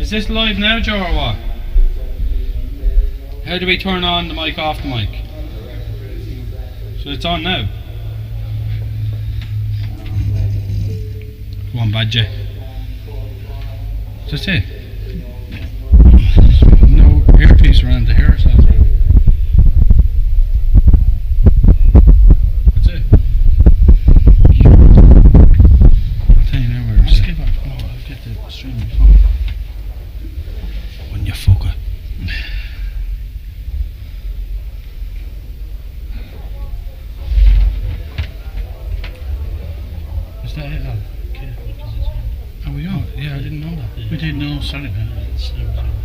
Is this live now, Joe, or what? How do we turn on the mic, off the mic? So it's on now. Go on, Badger. Just it. No earpiece around to hear ourselves. That's it. I'll tell you now where it's at. I'll get the stream on my phone. When you fucker. Is that it? Oh, we are? Yeah, I didn't know that. We didn't know, sorry man.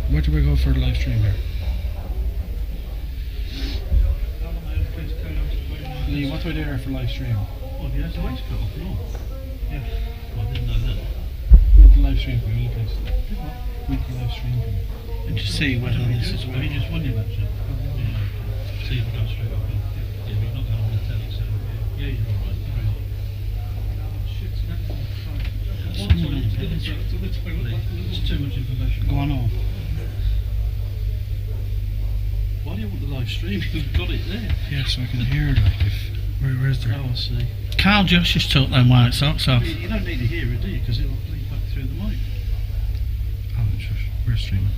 Where do we go for the live stream here? Lee, what do I do here for live stream? Oh, yeah, it's a way to cut off, no? Yeah. Well, I didn't know that. Where's the live stream for me, please? Where's the live stream for me? And just see whether this is where you just won your match. Yeah. See if it goes straight up. Yeah, but you're not going on the telly, so yeah, you're alright. It's too much information. Go on. Why do you want the live stream? You've got it there. Yeah, so I can hear like if where's there? Oh, I see. Carl Josh just took them white socks off. You don't need to hear it, do you? Because it'll bleed back through the mic. Oh, we're streaming.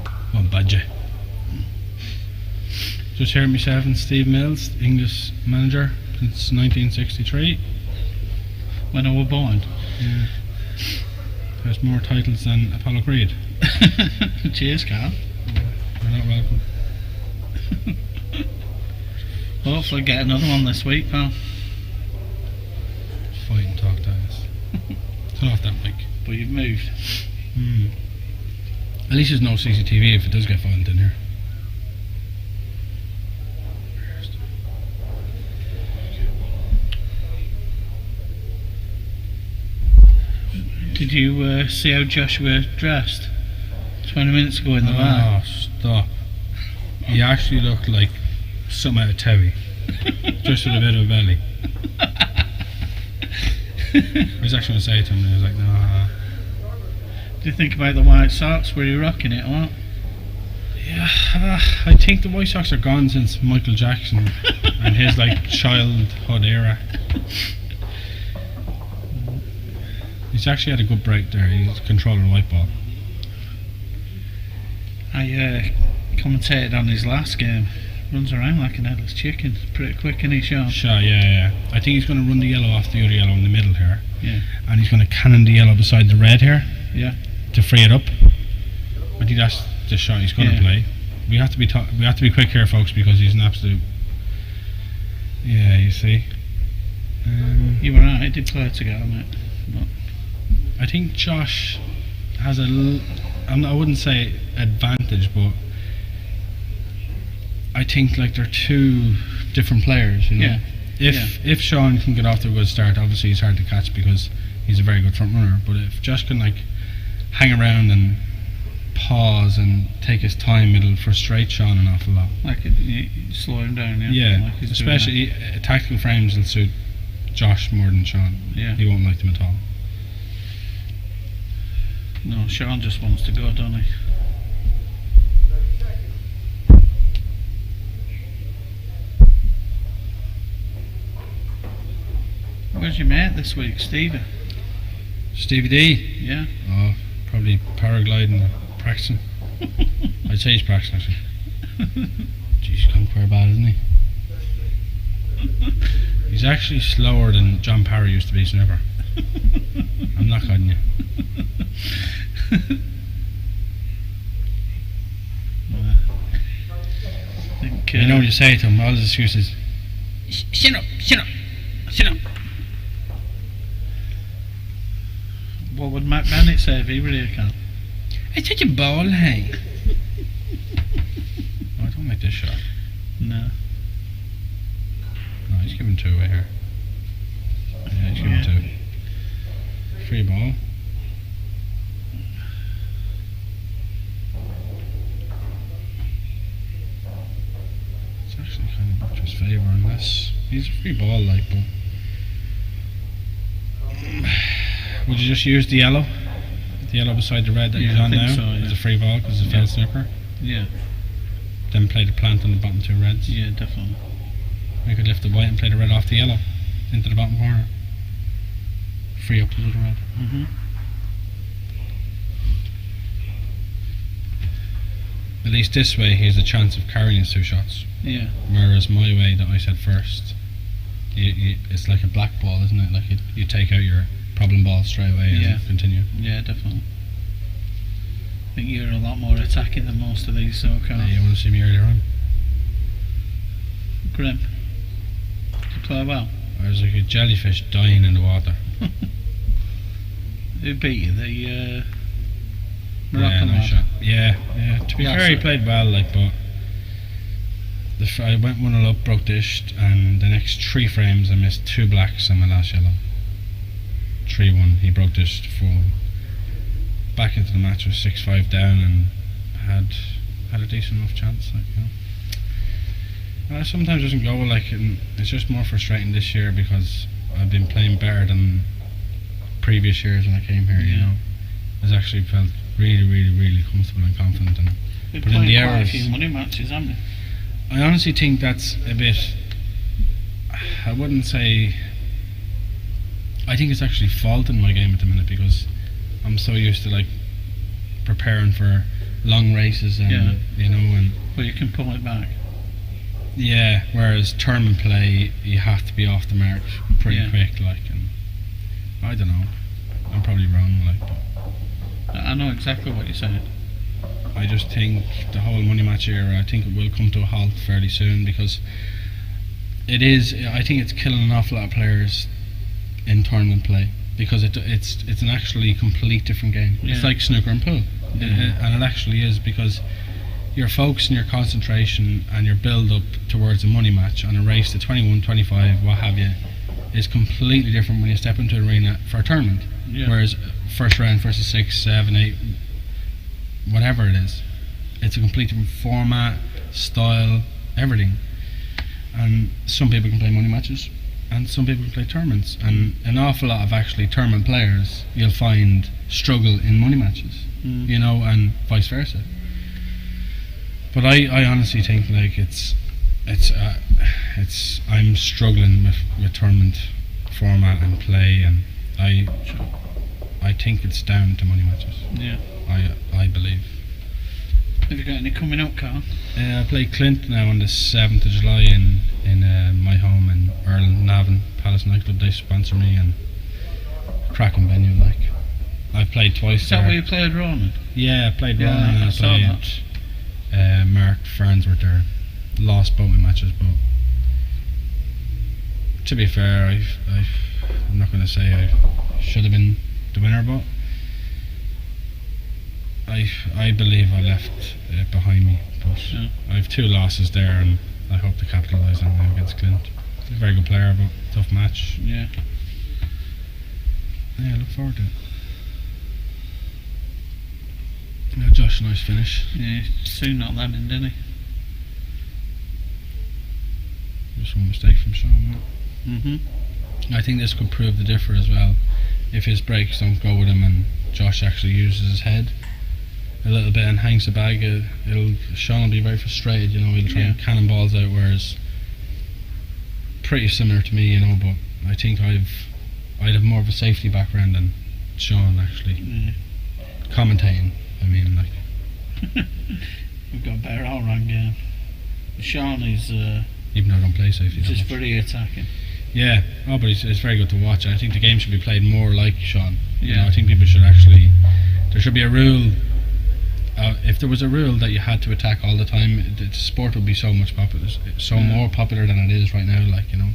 Come on, Badger. Just here myself and Steve Mills, English manager since 1963. When I were born. Yeah. There's more titles than Apollo Creed. Cheers, Carl. You're not welcome. Hopefully get another one this week, pal. Fight and talk to us. Turn off that mic. But you've moved. At least there's no CCTV if it does get violent in here. Did you see how Joshua dressed 20 minutes ago in the van? Oh, stop. He actually looked like something out of Terry. Just with a bit of a belly. I was actually going to say it to him, and I was like, nah. Do you think about the white socks? Were you rocking it or what? Yeah, I think the White Sox are gone since Michael Jackson and his like childhood era. He's actually had a good break there. He's controlling the white ball. I commentated on his last game. Runs around like an headless chicken. Pretty quick, isn't he, Sean? Sure, yeah. I think he's going to run the yellow off the other yellow in the middle here. Yeah. And he's going to cannon the yellow beside the red here. Yeah. To free it up. I think that's the shot he's going to play. We have to be quick here, folks, because he's an absolute. Yeah, you see. You were right. He did play together, mate. But I think Josh has I wouldn't say advantage, but I think like they're two different players, you know. Yeah. If Sean can get off to a good start, obviously he's hard to catch because he's a very good front runner. But if Josh can like hang around and pause and take his time, it'll frustrate Sean an awful lot. like you slow him down, yeah. Yeah, Like he's especially tactical frames will suit Josh more than Sean. Yeah. He won't like them at all. No, Sean just wants to go, doesn't he? Where's your mate this week, Stevie? Stevie D. Yeah. Oh, probably paragliding, practicing. I'd say he's practicing actually. Jeez, he's gone quite bad, isn't he? He's actually slower than John Parry used to be, Snipper. I'm not kidding you. You know what you say to him, all his excuses. Shut up. What would Matt Bennett say if he were here, Cal? It's such a ball, hey. Oh, I don't like this shot. No. No, he's giving two away here. Yeah, he's giving two. Free ball. It's actually kind of not to his favour unless he's a free ball, like, but would you just use the yellow? The yellow beside the red that Yeah, he's I on think now so, yeah. as a free ball because it's a failed snooker. Yeah, Then play the plant on the bottom two reds. yeah, definitely. We could lift the white and play the red off the yellow into the bottom corner. Free up to the red. Mm-hmm. At least this way he has a chance of carrying his two shots. Yeah, Whereas my way that I said first, it's like a black ball, isn't it? Like you take out your problem ball straight away Yeah. and continue. yeah, definitely. I think you're a lot more attacking than most of these, so Yeah, you want to see me earlier on? Grim. Did you play well? I was like a jellyfish dying in the water. Who beat you? The Yeah, Moroccan nice lad? shot. Yeah. To be Yeah, fair, he so- played well, like, but I went 1-0 up, broke dish, and the next 3 frames I missed 2 blacks on my last yellow. 3-1, he broke dish full. Back into the match was 6-5 down and had a decent enough chance, like, you know. Sometimes it doesn't go like, and it's just more frustrating this year because I've been playing better than previous years when I came here, you Yeah. know. I've actually felt really, really, really comfortable and confident, and We've but in played the quite a errors, few money matches, haven't we? I honestly think that's a bit. I wouldn't say. I think it's actually faulting my game at the minute because I'm so used to like preparing for long races and Yeah. you know and But you can pull it back. yeah. Whereas tournament play, you have to be off the mark pretty Yeah. quick, like, and I don't know. I'm probably wrong, like, but I know exactly what you're saying. I just think the whole money match era, I think it will come to a halt fairly soon because it is. I think it's killing an awful lot of players in tournament play because it's an actually complete different game. It's Yeah. like snooker and pool, Yeah. and it actually is because your focus and your concentration and your build up towards a money match on a race to 21, 25, what have you, is completely different when you step into an arena for a tournament. Yeah. Whereas first round versus 6, 7, 8, whatever it is, it's a completely different format, style, everything. And some people can play money matches, and some people can play tournaments. And an awful lot of actually tournament players you'll find struggle in money matches, you know, and vice versa. But I honestly think like it's I'm struggling with tournament format and play, and I think it's down to money matches. Yeah. I believe. Have you got any coming up, Carl? I play Clint now on the 7th of July in my home in Ireland, Navan Palace nightclub. They sponsor me and cracking venue. Like I've played twice Is that there. where you played Ronan? Yeah, I played Yeah, Ronan and I I saw played Mark Farnsworth there. Lost both my matches, but to be fair, I'm not going to say I should have been the winner, but I believe I left it behind me. But Yeah. I have 2 losses there, and I hope to capitalise on them against Clint. He's a very good player, but tough match. Yeah. Yeah, I look forward to it. Now Josh, nice finish. Yeah, soon not lemon, didn't he? Just one mistake from Sean. Mm-hmm. I think this could prove the differ as well. If his breaks don't go with him and Josh actually uses his head a little bit and hangs the bag, Sean will be very frustrated, you know, he'll try and cannonballs out, whereas pretty similar to me, you know, but I think I'd have more of a safety background than Sean actually. Yeah. Commentating, I mean, like, We've got a better all-round game. Sean is even though I don't play safety that just much. very attacking. Yeah, but it's very good to watch. I think the game should be played more like Sean. You know, Yeah. I think people should actually. There should be a rule. If there was a rule that you had to attack all the time, the sport would be so much popular, more popular than it is right now. Like, you know,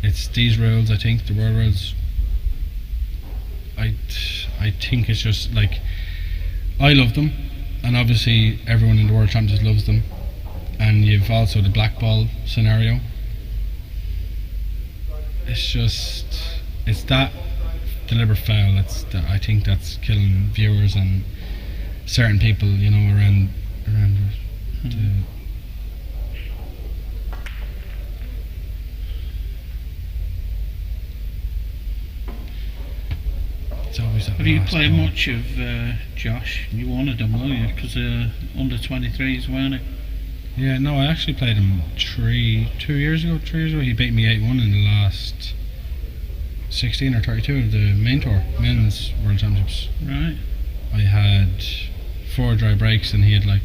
it's these rules. I think the world rules. I think it's just like I love them, and obviously everyone in the World Championships loves them. And you've also the black ball scenario. It's that deliberate foul. I think that's killing viewers and certain people, you know, around it. it's always that Have you last played ball. much of Josh? You wanted him, will you? Because under 23s, weren't it? Yeah, no, I actually played him 2 years ago. 3 years ago, he beat me 8-1 in the last 16 or 32 of the main tour, men's World Championships. Right. I had 4 dry breaks and he had like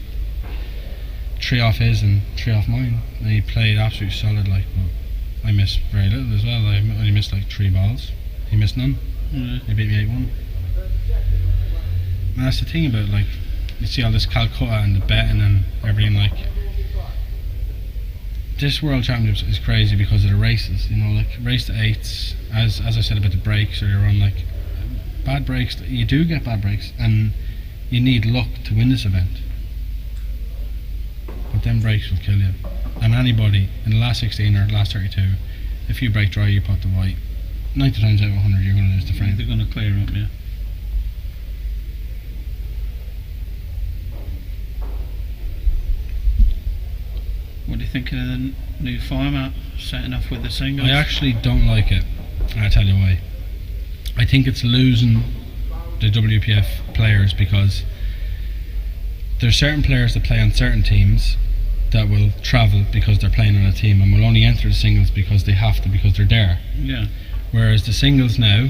3 off his and 3 off mine. And he played absolutely solid, like, but I missed very little as well. I only missed like 3 balls. He missed none. Yeah. He beat me 8-1. And that's the thing about, like, you see all this Calcutta and the betting and everything, like, this World Championships is crazy because of the races, you know, like race to 8s, as I said about the breaks earlier on, like bad breaks, you do get bad breaks and you need luck to win this event, but them breaks will kill you. And anybody in the last 16 or last 32, if you break dry, you put the white, 90 times out of 100 you're going to lose the frame. They're going to clear up, yeah. What do you think of the new format, setting off with the singles? I actually don't like it, and I'll tell you why. I think it's losing the WPF players because there's certain players that play on certain teams that will travel because they're playing on a team and will only enter the singles because they have to, because they're there. Yeah. Whereas the singles now,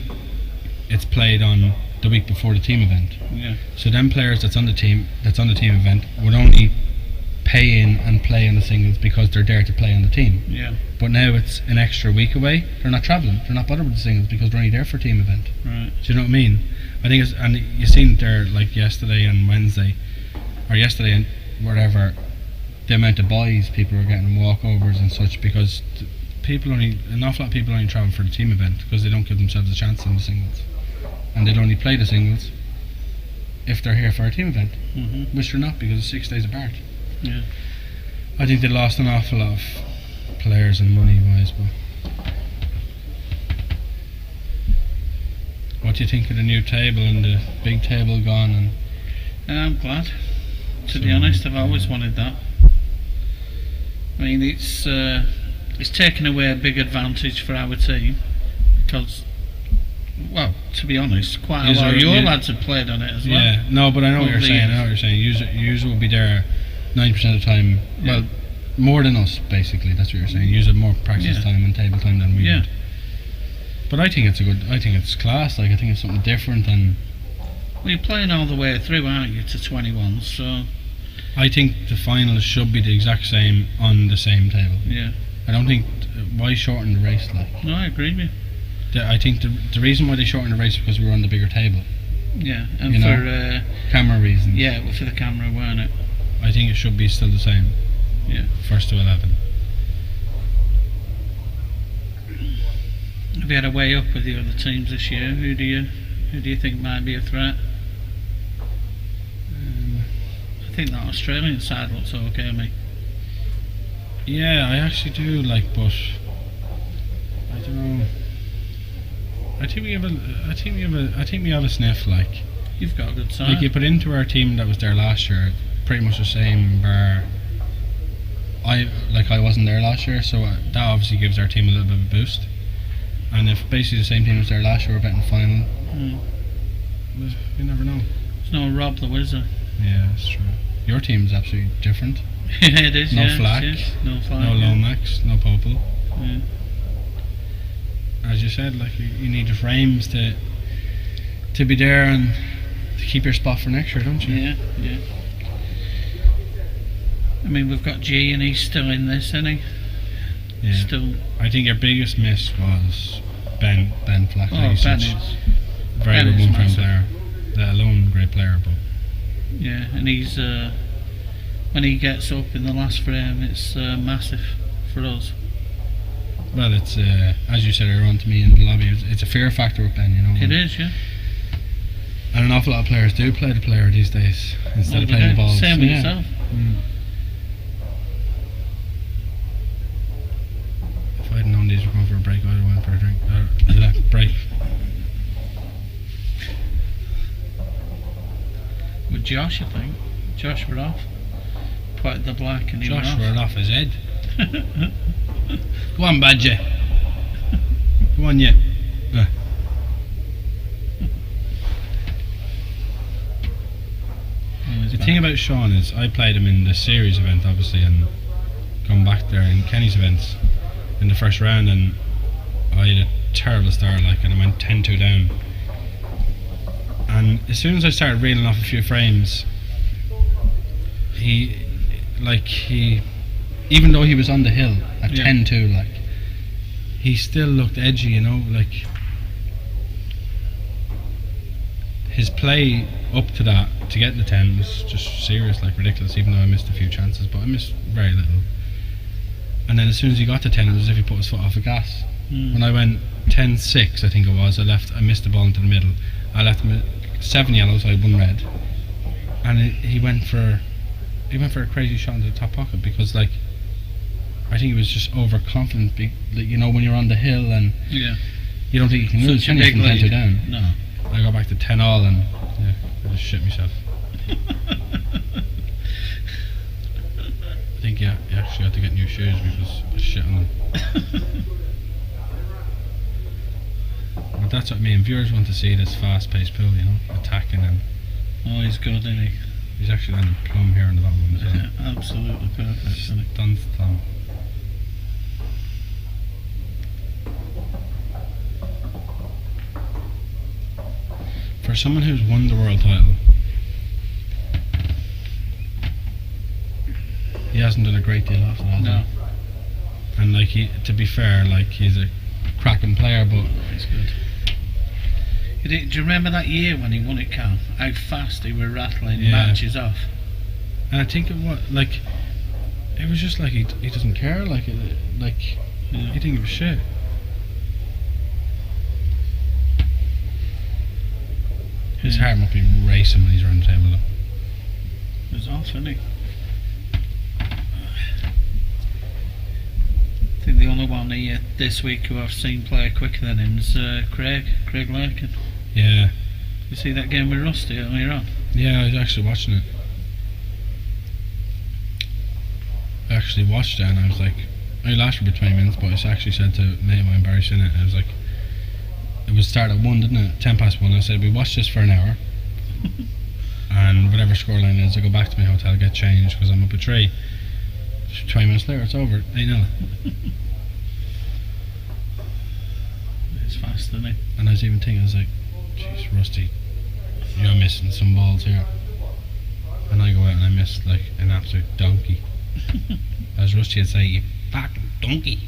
it's played on the week before the team event. Yeah. So them players that's on the team event would only pay in and play on the singles because they're there to play on the team. Yeah. But now it's an extra week away. They're not travelling. They're not bothered with the singles because they're only there for a team event. Right. Do you know what I mean? I think it's, and you seen it there like yesterday and Wednesday, or yesterday and whatever, the amount of buys people are getting, walkovers and such, because an awful lot of people only travel for the team event because they don't give themselves a chance in the singles, and they'd only play the singles if they're here for a team event, which they're not because it's 6 days apart. Yeah. I think they lost an awful lot of players and money wise, but what do you think of the new table and the big table gone? And I'm glad. To be So, honest, I've always wanted that. I mean, it's taken away a big advantage for our team because, well, to be honest, quite a lot of your lads have played on it as well. yeah, no, but I know what you're Over the saying. I years. know what you're saying. User will be there 90% of the time. Yeah. Well, more than us, basically. That's what you're saying. Use more practice Yeah. time and table time than we Yeah. would. But I think it's class. Like, I think it's something different, and Well, you're playing all the way through, aren't you, to 21? So I think the finals should be the exact same on the same table. yeah. I don't think why shorten the race, like. No, I agree with you. I think the reason why they shortened the race is because we were on the bigger table. Yeah, and You know? for Camera reasons. yeah, well, for the camera, weren't it? I think it should be still the same. Yeah. First to 11. Have you had a way up with the other teams this year? Who do you think might be a threat? I think that Australian side looks okay, mate. Yeah, I actually do, like, but I don't know. I think we have a sniff, like. You've got a good side. Like, you put into our team that was there last year, pretty much the same bar. I wasn't there last year, so that obviously gives our team a little bit of a boost. And if basically the same team was there last year, we're betting final. You never know. There's no Rob though, is there? Yeah, that's true. Your team is absolutely different. Yeah, it is. No yeah, Flack, yes. No Flack. No yeah. Lomax, no Popel. Yeah. As you said, like, you need the frames to be there and to keep your spot for next year, don't you? Yeah, yeah. I mean, we've got G and he's still in this, isn't he? Yeah. Still. I think your biggest miss was Ben Flack. Oh, Like, he's Ben such is. a very Ben good is one-frame massive. player. Let alone great player, but Yeah, and he's when he gets up in the last frame, it's massive for us. well, it's as you said earlier on to me in the lobby, it's a fear factor with Ben, you know. It is, yeah. And an awful lot of players do play the player these days instead of Well, playing the they do. balls. Same with Yeah. yourself. If I'd known these were going for a break, I'd have went for a drink. Break. With Josh, I think. Josh were off. Put the black and he Josh were were off his head. Go on, Badger. Go on, you. about Sean is I played him in the series event, obviously, and gone back there in Kenny's events in the first round, and I had a terrible start, like, and I went 10-2 down. And as soon as I started reeling off a few frames, he, even though he was on the hill at 10-2, like, he still looked edgy, you know, like, his play up to that, to get the 10, was just serious, like, ridiculous, even though I missed a few chances, but I missed very little. And then as soon as he got to 10, it was as if he put his foot off the gas. When I went 10-6, I think it was, I missed the ball into the middle. I left him 7 yellows, I had 1 red. And he went for a crazy shot into the top pocket, because, like, I think he was just overconfident, you know, when you're on the hill and you don't think you can lose anything from 10-2 down. No. I got back to 10-all and I just shit myself. I think you actually had to get new shoes because I shit on them. But that's what I mean. Viewers want to see this fast-paced pool, you know, attacking, and he's good, isn't he? he's actually on the plum here on the bottom as well. Yeah, absolutely perfect, isn't he? Done plum. For someone who's won the world title, he hasn't done a great deal after that. No. And like to be fair, like he's a cracking player, but He's good. Do you remember that year when he won it, Cal? How fast he were rattling matches off. And I think it was just like he doesn't care, he didn't give a shit. His heart must be racing when he's around the table though. It was off, isn't he? I think the only one this week who I've seen play quicker than him is Craig Larkin. Yeah. You see that game with Rusty earlier on? Yeah, I was actually watching it. I actually watched it and I was like, I lasted for about 20 minutes, but I actually said to a mate of mine, Barry, in it, I was like, it was start at 1, didn't it? 10 past 1. I said, we watch this for an hour, and whatever scoreline is, I go back to my hotel, get changed, because I'm up at 3. 20 minutes later, it's over, 8-0. It's fast, isn't it? And I was even thinking, I was like, jeez, Rusty, you're missing some balls here. And I go out and I miss like an absolute donkey. As Rusty would say, you fucking donkey.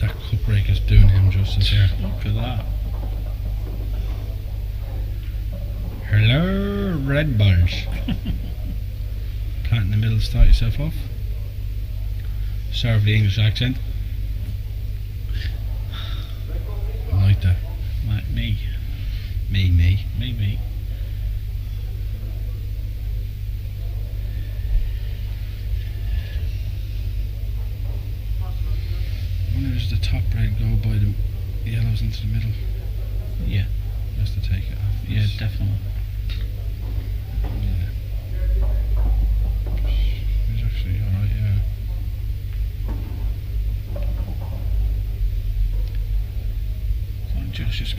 That cup break is doing him justice here. Look at that. Hello, red balls. Plant in the middle, start yourself off. Sorry for the English accent. I like that. Like me. Me. Me. I wonder does the top red go by the yellows into the middle? Yeah. Just to take it off. Yeah, definitely. Yeah. He's actually alright, yeah. So Josh just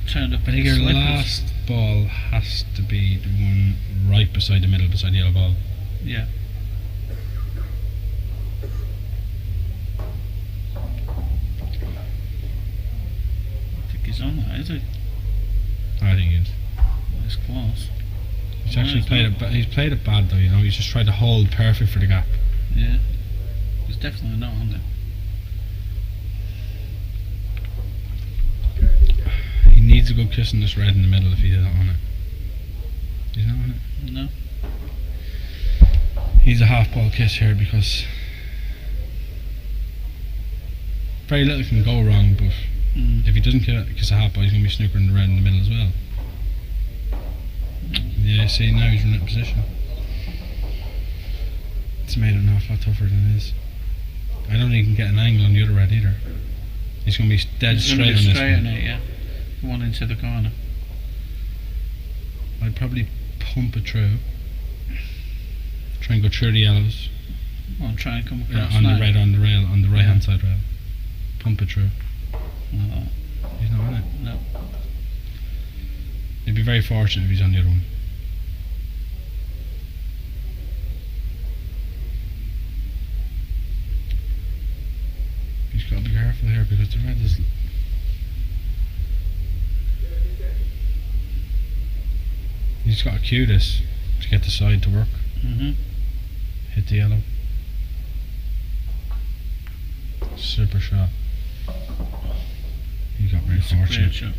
turned up. I think your last ball has to be the one right beside the middle, beside the yellow ball. Yeah. I think he's on that, is he? I think he is. It's close. He's actually he's played it bad though, you know, he's just tried to hold perfect for the gap. Yeah. He's definitely not on it. He needs a good kiss on this red in the middle if he's not on it. He's not on it? No. He's a half ball kiss here because very little can go wrong, but if he doesn't kiss a half ball, he's going to be snookering the red in the middle as well. Yeah, see, now he's in that position. It's made it an awful lot tougher than it is. I don't think he can get an angle on the other red either. He's going to be dead straight on this one. It, yeah. One into the corner. I'd probably pump it through. Try and go through the yellows. I'll try and come across on now. the red on the rail, on the right hand side rail. Pump it through. Like that. He's not on it. No. He'd be very fortunate if he's on the other one. He's got to be careful here because the red is. He's got to cue this to get the side to work. Hit the yellow. Super shot. He got very fortunate. Shot.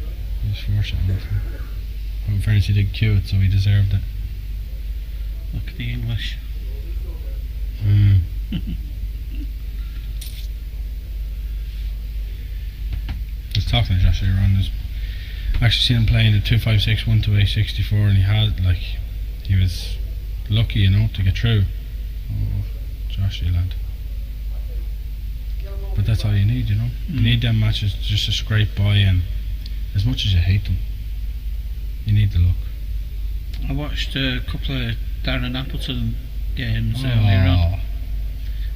He was fortunate enough. But in fairness, he did cue it, so he deserved it. Look at the English. I was talking to Josh earlier on. I actually seen him playing a 256 128 64, and he was lucky, you know, to get through. Oh, Josh, you lad. But that's all you need, you know. You need them matches just to scrape by, and as much as you hate them, you need the luck. I watched a couple of Darren Appleton games earlier on,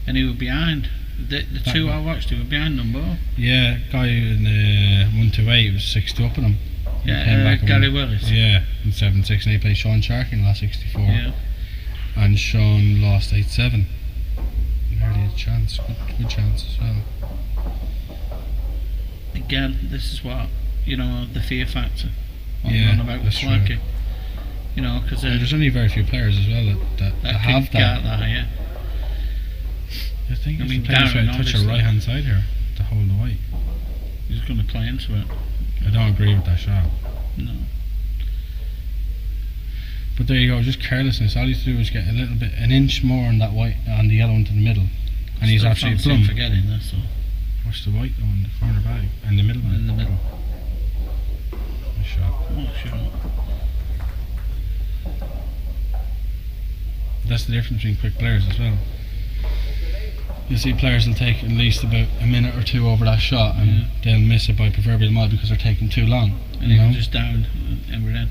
and he was behind. The two I watched, he was behind them both. Yeah, guy in the 128 was 6-2 up on him. Yeah, Gary Willis. Yeah, in 7-6, and he played Sean Sharkey in the last 64. Yeah. And Sean lost 8-7. He hardly had a chance, good chance as well. Again, this is what, you know, the fear factor. What Yeah, we're on about with that's Flaky. right. You know, because And there's only very few players as well that have that. Yeah. I think I he's mean, playing Darren, trying to touch obviously. your right hand side here to hold the white. He's going to play into it. I don't agree with that shot. No. But there you go, just carelessness. All you have to do is get a little bit, an inch more on that white, on the yellow into the middle, and he's Still absolutely fancy him plumb. forgetting this. So. Watch the white though in the corner bag, in the middle. In the middle. Nice shot. Oh, sure. That's the difference between quick players as well. You see players will take at least about a minute or two over that shot, and they'll miss it by proverbial mile because they're taking too long. And he was just down, and we're in.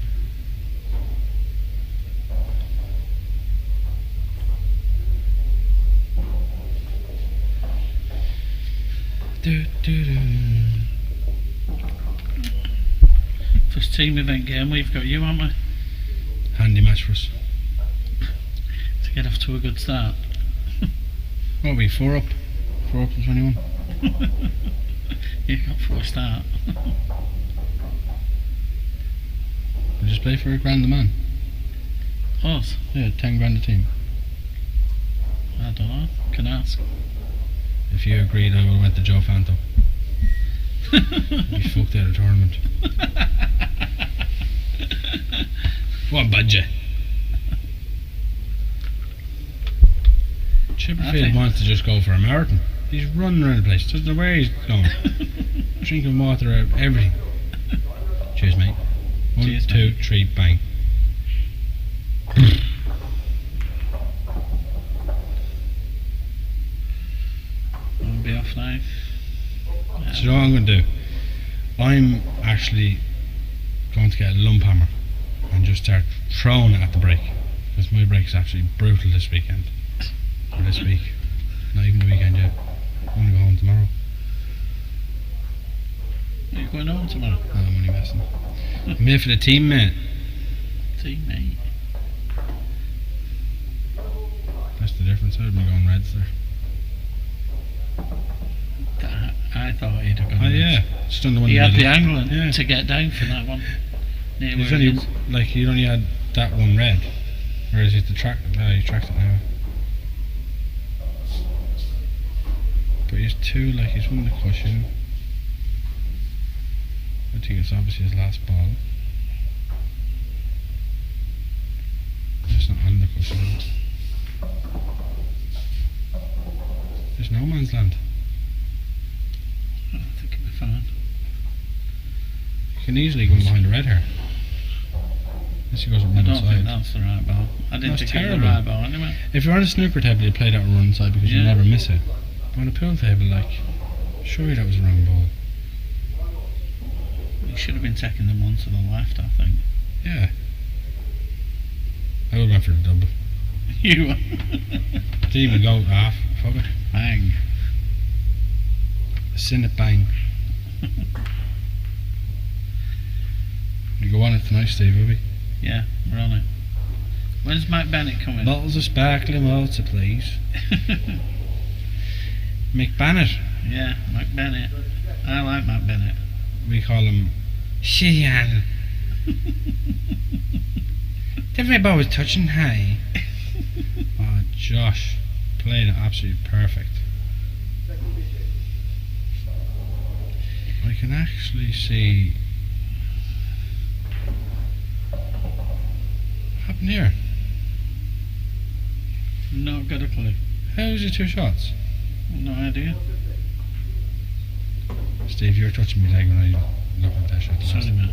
First team event game, we've got you, haven't we? Handy match for us. To get off to a good start. What are we, 4 up? 4 up and 21? You got 4 start. We just play for $1,000 a man. Us? Yeah, 10 grand a team. I don't know. Can ask. If you agreed, I would have went to Joe Fanto. You fucked out of the tournament. What budget? Chipperfield wants to just go for a marathon. He's running around the place. Doesn't know where he's going. Drinking water out of everything. Cheers, mate. 1, Cheers, 2, 3, bang. I'll be off now. So you know what I'm going to do? I'm actually going to get a lump hammer and just start throwing it at the break, because my break is absolutely brutal this weekend. Or this week. Not even the weekend yet. I'm going to go home tomorrow. Are you going home tomorrow? No, I'm only messing. I'm here for the team, mate. Teammate. That's the difference. I'd been going reds there. I thought he'd have gone. Oh yeah, just done the one. He in had the middle. angle to get down for that one. Near He's where it only is. like he only had that one red, whereas he's the track. He tracked it now. But he's two. Like he's won the cushion. I think it's obviously his last ball. It's not on the cushion. There's no man's land. I think it'll be fine. You can easily go in behind the red here. Unless he goes up I one don't side. think that's the right ball. I didn't That's think it was the terrible. right ball anyway. If you're on a snooker table, you play that run side because you Yeah. never miss it. But on a pool table, like, surely that was the wrong ball. He should have been taking them one to the left, I think. Yeah. I would have went for the double. You Didn't even go half. Fuck it. bang. Send it bang. You go on it tonight, Steve, will we? Yeah, we're on it. When's Mike Bennett coming? Bottles of sparkling water, please. Mick Bennett. Yeah, Mike Bennett. I like Mike Bennett. We call him Sheehan. Every ball was touching high. Oh, Josh played it absolutely perfect. I can actually see what happened here. Not got a clue. How's your 2 shots? No idea. Steve, you're touching my leg when I look at that shot. Sorry, man.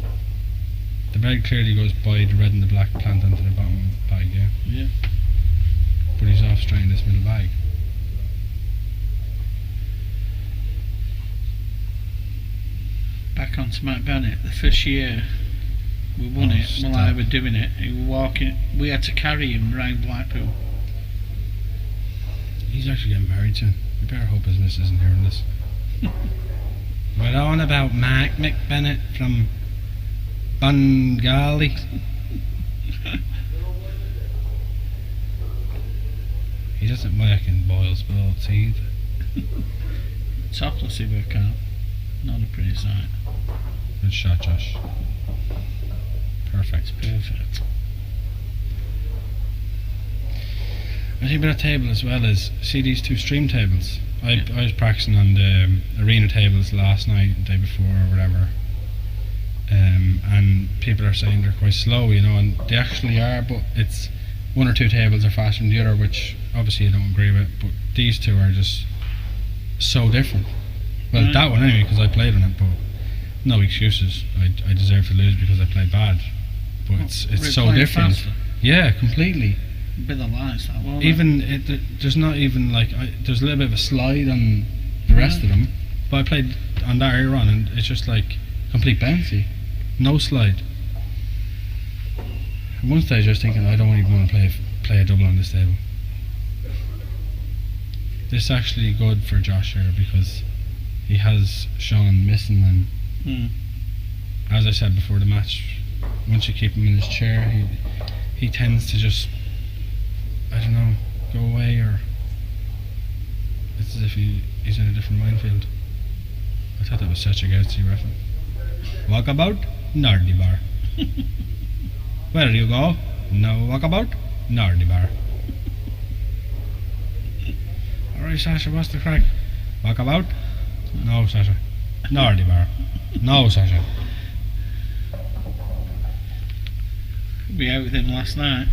The red clearly goes by the red and the black plant onto the bottom bag, yeah? Yeah. But he's off straight in this middle bag. Back onto Mike Bennett. The first year we won it, stop. while I were doing it, he was walking. We had to carry him round Blackpool. He's actually getting married soon. We better hope his missus isn't hearing this. We're on about Mark McBennett from Bengali. He doesn't work in Boyle Sports either. Topless he work out. Not a pretty sight. Good shot, Josh. Perfect. Perfect. I think about a table as well as see these 2 stream tables. I was practicing on the arena tables last night, the day before or whatever, and people are saying they're quite slow, you know, and they actually are, but it's 1 or 2 tables are faster than the other, which obviously I don't agree with, but these 2 are just so different. Well, Right. that one anyway, because I played on it, but no excuses. I deserve to lose because I played bad, but it's We're so playing different. faster. Yeah, completely. A bit of lights that won't Even there's not even like there's a little bit of a slide on the rest of them, but I played on that earlier on, and it's just like complete bouncy, no slide. At one stage, I was thinking I don't even want to play a double on this table. This is actually good for Josh here because he has Sean missing, and as I said before the match, once you keep him in his chair, he tends to just, I don't know, go away, or it's as if he's in a different minefield. I thought that was such a Goutsy reference. Walkabout, Nardi bar. Where do you go? No walkabout, Nardi bar. Alright, Sasha, what's the crack? Walkabout? No, Sasha. Nardi bar. No, Sasha. be out with him last night.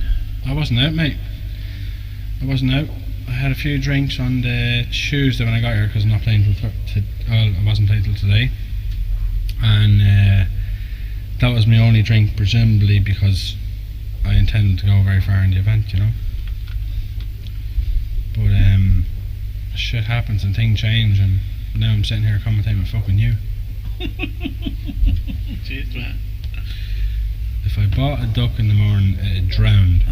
I wasn't out, mate. I wasn't out. I had a few drinks on the Tuesday when I got here because I'm not playing till I wasn't playing till today, and that was my only drink, presumably because I intended to go very far in the event, you know. But shit happens and things change, and now I'm sitting here commentating with fucking you. Cheers, man. If I bought a duck in the morning, it'd drowned.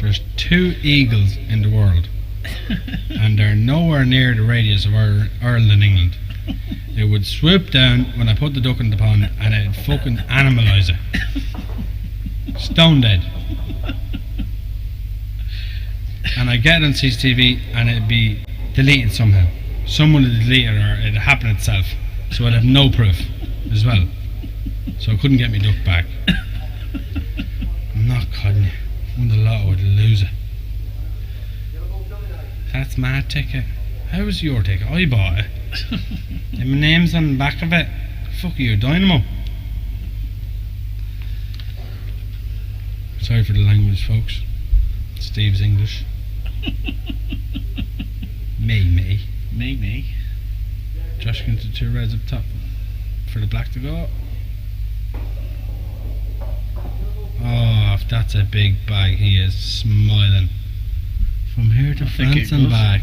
There's 2 eagles in the world, and they're nowhere near the radius of Ireland and England. It would swoop down when I put the duck in the pond, and it'd fucking animalise it. Stone dead. And I get it on CCTV, and it'd be deleted somehow. Someone would delete it, or it'd happen itself. So I'd have no proof as well. So I couldn't get my duck back. I'm not kidding you. Won the lotto, I'd lose it. That's my ticket. How was your ticket? I bought it. And my name's on the back of it. Fuck you, Dynamo. Sorry for the language, folks. Steve's English. Me. Josh going to 2 reds up top for the black to go. Oh, if that's a big bag, he is smiling. From here to France and back.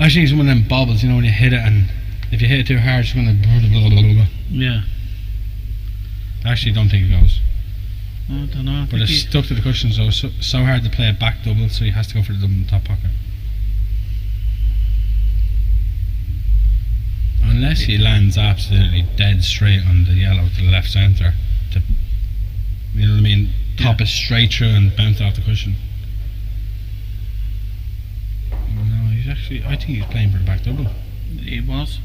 I think it's one of them bobbles, you know, when you hit it, and if you hit it too hard, it's going to blah, blah, blah, blah. Yeah. I actually don't think it goes. I don't know. But it's stuck to the cushions, so it's so hard to play a back double, so he has to go for the double in the top pocket. unless he lands absolutely dead straight on the yellow to the left centre, you know what I mean? Top it straight through and bounce off the cushion. No, he's actually. I think he's playing for the back double. He was.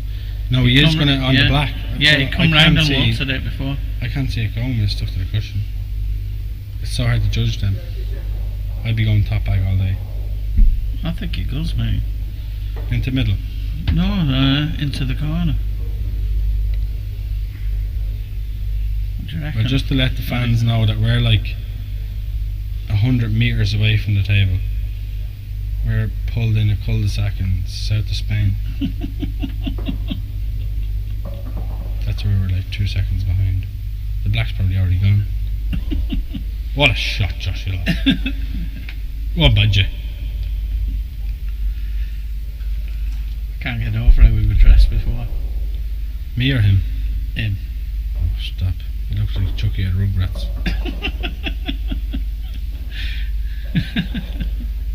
No, he is going to on the black. Yeah, he come round and looked at it before. I can't see it going with stuff to the cushion. It's so hard to judge them. I'd be going top bag all day. I think he goes, mate. Into middle. No, into the corner. What do you reckon? Well, just to let the fans know that we're like 100 metres away from the table. We're pulled in a cul-de-sac in south of Spain. That's where we're like 2 seconds behind. The black's probably already gone. What a shot, Josh! What budget? Can't get over how we were dressed before. Me or him? Him. Oh, stop. He looks like Chucky at Rugrats.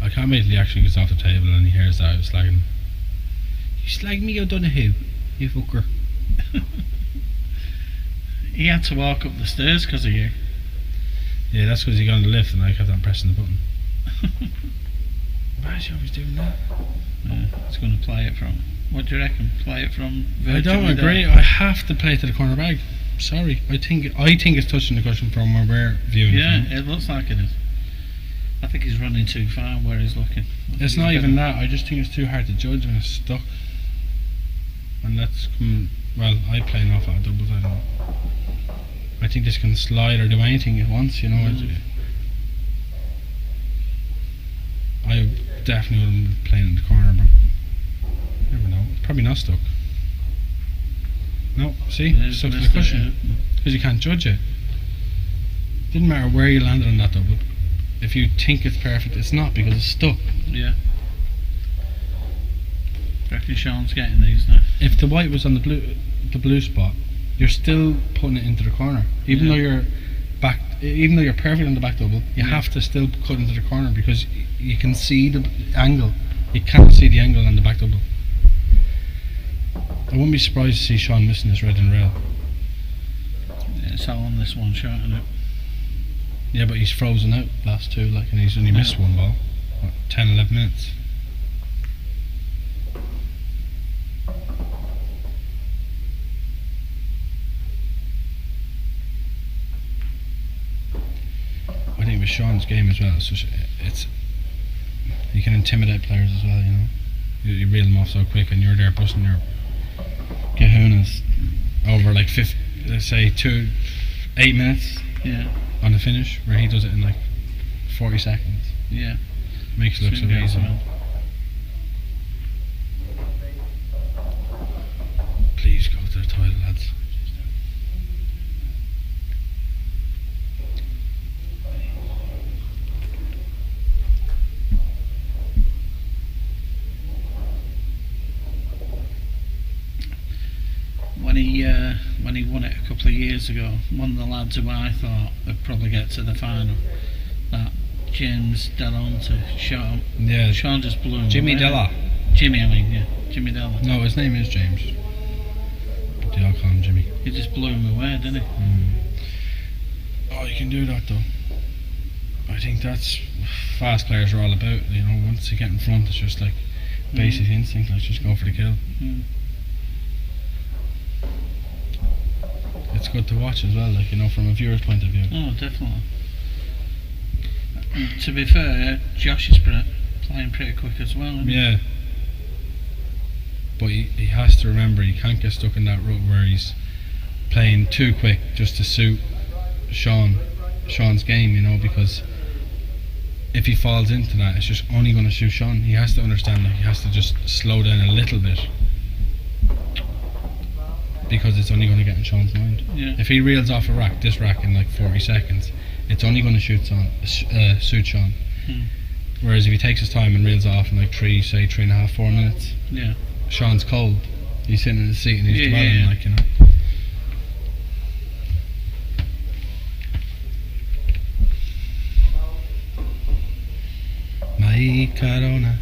I can't wait till he actually gets off the table and he hears that I was slagging him. You slag me, you done a who? You fucker. He had to walk up the stairs because of you. Yeah, that's because he got on the lift and I kept on pressing the button. Why is he always doing that? Yeah, he's going to play it from. What do you reckon? Play it from. I don't agree. There? I have to play it to the corner bag. Sorry, I think it's touching the cushion from where we're viewing. Yeah, from. it looks like it is. I think he's running too far where he's looking. It's not even that. I just think it's too hard to judge when it's stuck. And that's well, I play an awful lot of doubles. I don't know. I think this can slide or do anything it wants. You know. I definitely wouldn't be playing in the corner, but you never know. It's probably not stuck. No, see, stuck to the cushion because you can't judge it. Didn't matter where you landed on that double. If you think it's perfect, it's not because it's stuck. Yeah. I reckon Sean's getting these now. If the white was on the blue spot, you're still putting it into the corner, even though you're perfect on the back double. You have to still cut into the corner because you can see the angle. You can't see the angle on the back double. I wouldn't be surprised to see Sean missing this red and rail. Yeah, it's all on this one shot, isn't it? Yeah, but he's frozen out last two, and he's only missed one ball. What, 10, 11 minutes? I think with Sean's game as well, you can intimidate players as well, you know. You reel them off so quick and you're there busting your kahunas over like 8 minutes on the finish, where he does it in like 40 seconds. Yeah. Makes it look so easy. Please go to the toilet, lads. When he won it a couple of years ago, one of the lads who I thought would probably get to the final, that James Delonte, Sean. Yeah. Sean just blew him Jimmy away. Della. Jimmy Della. No, his name is James. But they all call him Jimmy. He just blew him away, didn't he? Oh, you can do that though. I think that's fast players are all about. You know, once you get in front, it's just like basic instinct. Let's just go for the kill. It's good to watch as well, from a viewer's point of view. Oh, definitely. To be fair, Josh is playing pretty quick as well, isn't he? Yeah. But he has to remember, he can't get stuck in that rut where he's playing too quick just to suit Sean's game, because if he falls into that, it's just only going to suit Sean. He has to understand that he has to just slow down a little bit, because it's only going to get in Sean's mind. Yeah. If he reels off this rack in like 40 seconds, it's only going to suit Sean. Whereas if he takes his time and reels off in like 3.5, 4 minutes, Sean's cold. He's sitting in his seat and he's dwelling, My Corona.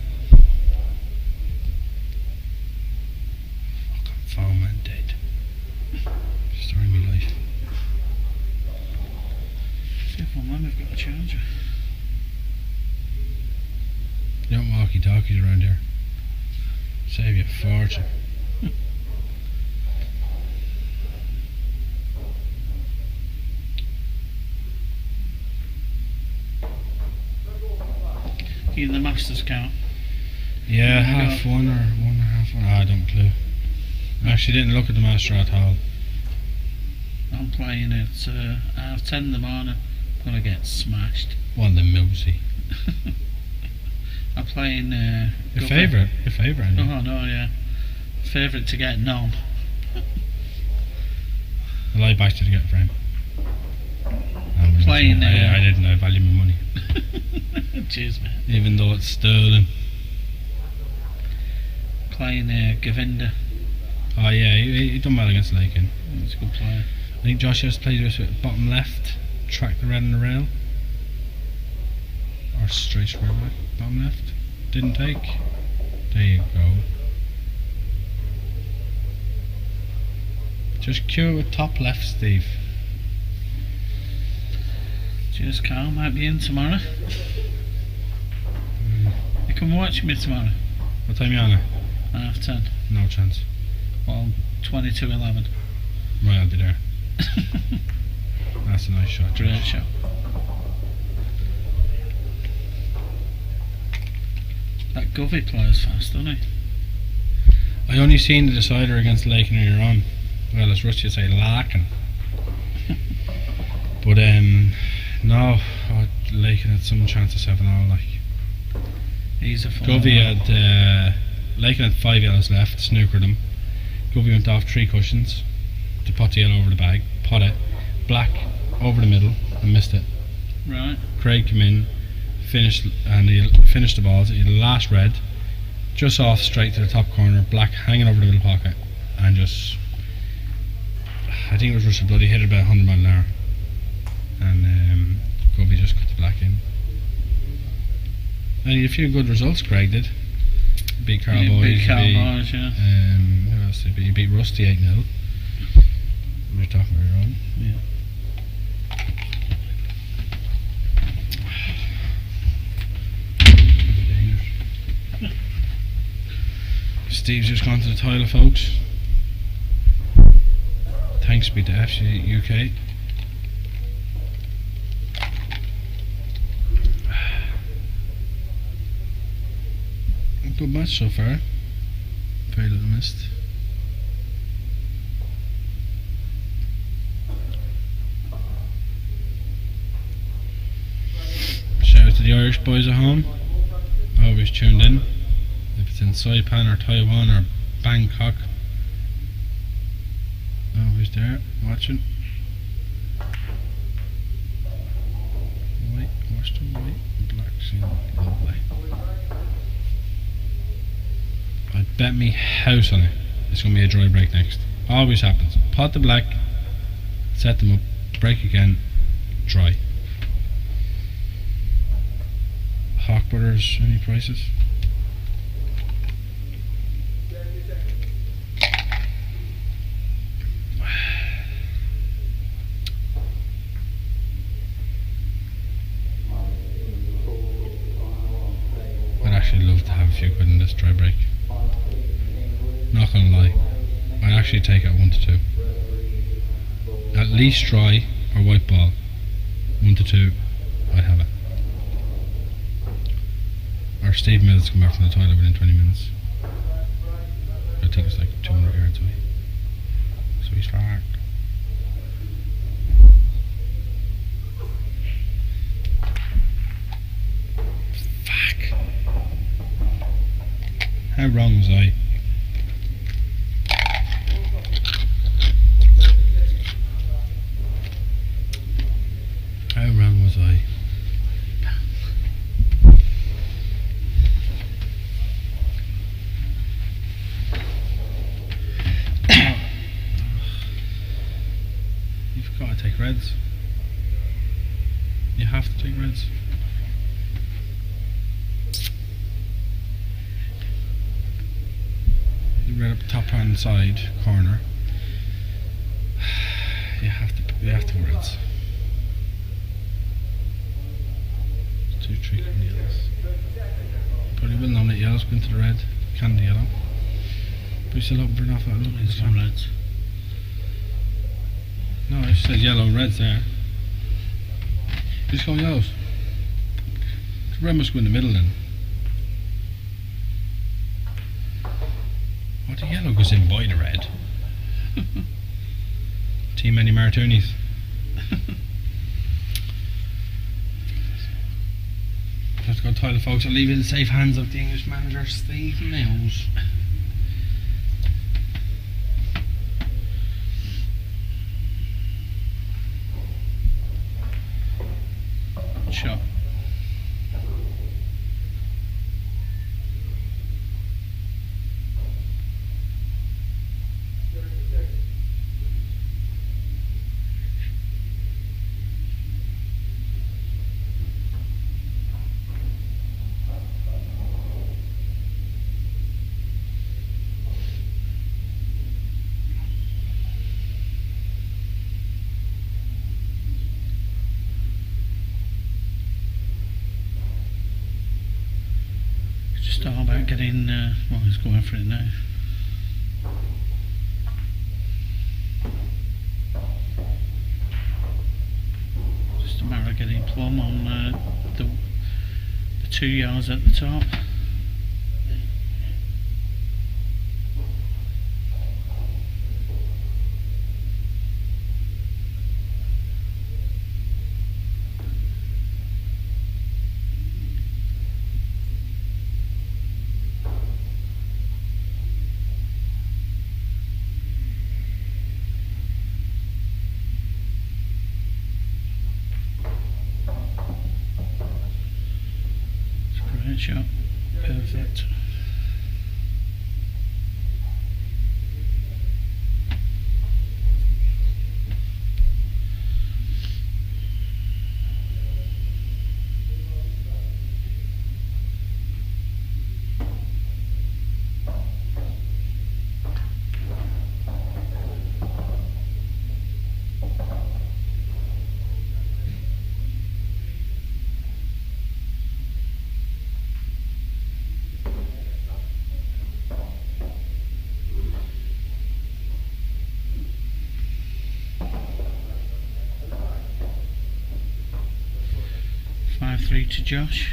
Fucking foam and Charger. You don't walkie-talkies around here. Save you a fortune. In the Masters count. Yeah, half one or half one. I don't clue. I actually didn't look at the Master at all. I'm playing at 10:30 in the morning. I'm gonna get smashed. One the mousy. I'm playing. Your favourite? Your favourite? Oh no, yeah. Favourite to get none. I lie back to get frame. Playing. I didn't. I value my money. Cheers, man. Even though it's sterling. Playing Govinda. Oh yeah, he done well against Lakin. He's a good player. I think Josh just played with bottom left, track the red on the rail. Or straight square back, bottom left. Didn't take. There you go. Just cue with top left, Steve. Cheers, Carl. Might be in tomorrow. You can watch me tomorrow. What time are you on it? 10:30. No chance. Well, 22:11. Right, I'll be there. That's a nice shot. Great Josh. shot. That Govey plays fast, doesn't he? I only seen the decider against Lakin earlier on. Well, as Rusty would say, Lakin. But no, Lakin had some chance of 7-all. Like He's a fun Govey one. had Lakin had 5 yellows left, snookered him. Govey went off 3 cushions to pot the yellow over the bag, pot it, black over the middle and missed it. Right. Craig came in, finished the balls. He had the last red, just off straight to the top corner, black hanging over the middle pocket, and just, I think it was just a bloody hit about 100 mile an hour, and Govey just cut the black in. And he had a few good results. Craig did. Beat Carl Boys. Big Carl Boys, yeah. Who else did he beat? He beat Rusty 8-0. We were talking earlier on. Yeah. Steve's just gone to the toilet, folks. Thanks be to FC UK. Good match so far. Very little missed. Shout out to the Irish boys at home. Always tuned in. If it's in Saipan or Taiwan or Bangkok, always there watching. White, watch the white, black scene, lovely. I bet me house on it. It's going to be a dry break next. Always happens. Pot the black, set them up, break again, dry. Hawk Brothers, any prices? I'd actually love to have a few quid in this dry break. Not gonna lie, I'd actually take it 1 to 2. At least dry or white ball. 1 to 2, I'd have it. Or Steve Mills come back from the toilet within 20 minutes. I think it's like 200 yards away. So he's fucked. Fuck. How wrong was I? How wrong was I? You've got to take reds. You have to take reds. The red up top hand side corner. You have to go reds. 2, 3 candy yellows. Probably will nominate yellows, go into the red, candy yellow. But you're still looking for enough. There's some reds. No, I just said yellow and reds there. You just go yellows. The red must go in the middle then. Oh, the yellow goes in by the red. Too many martinis. Have to go to the toilet, folks. I'll leave it in the safe hands of the English manager, Steve Mills. Shot. Just all about getting, well, he's going for it now. Just a matter of getting plumb on the 2 yards at the top. Great shot, perfect. Three to Josh.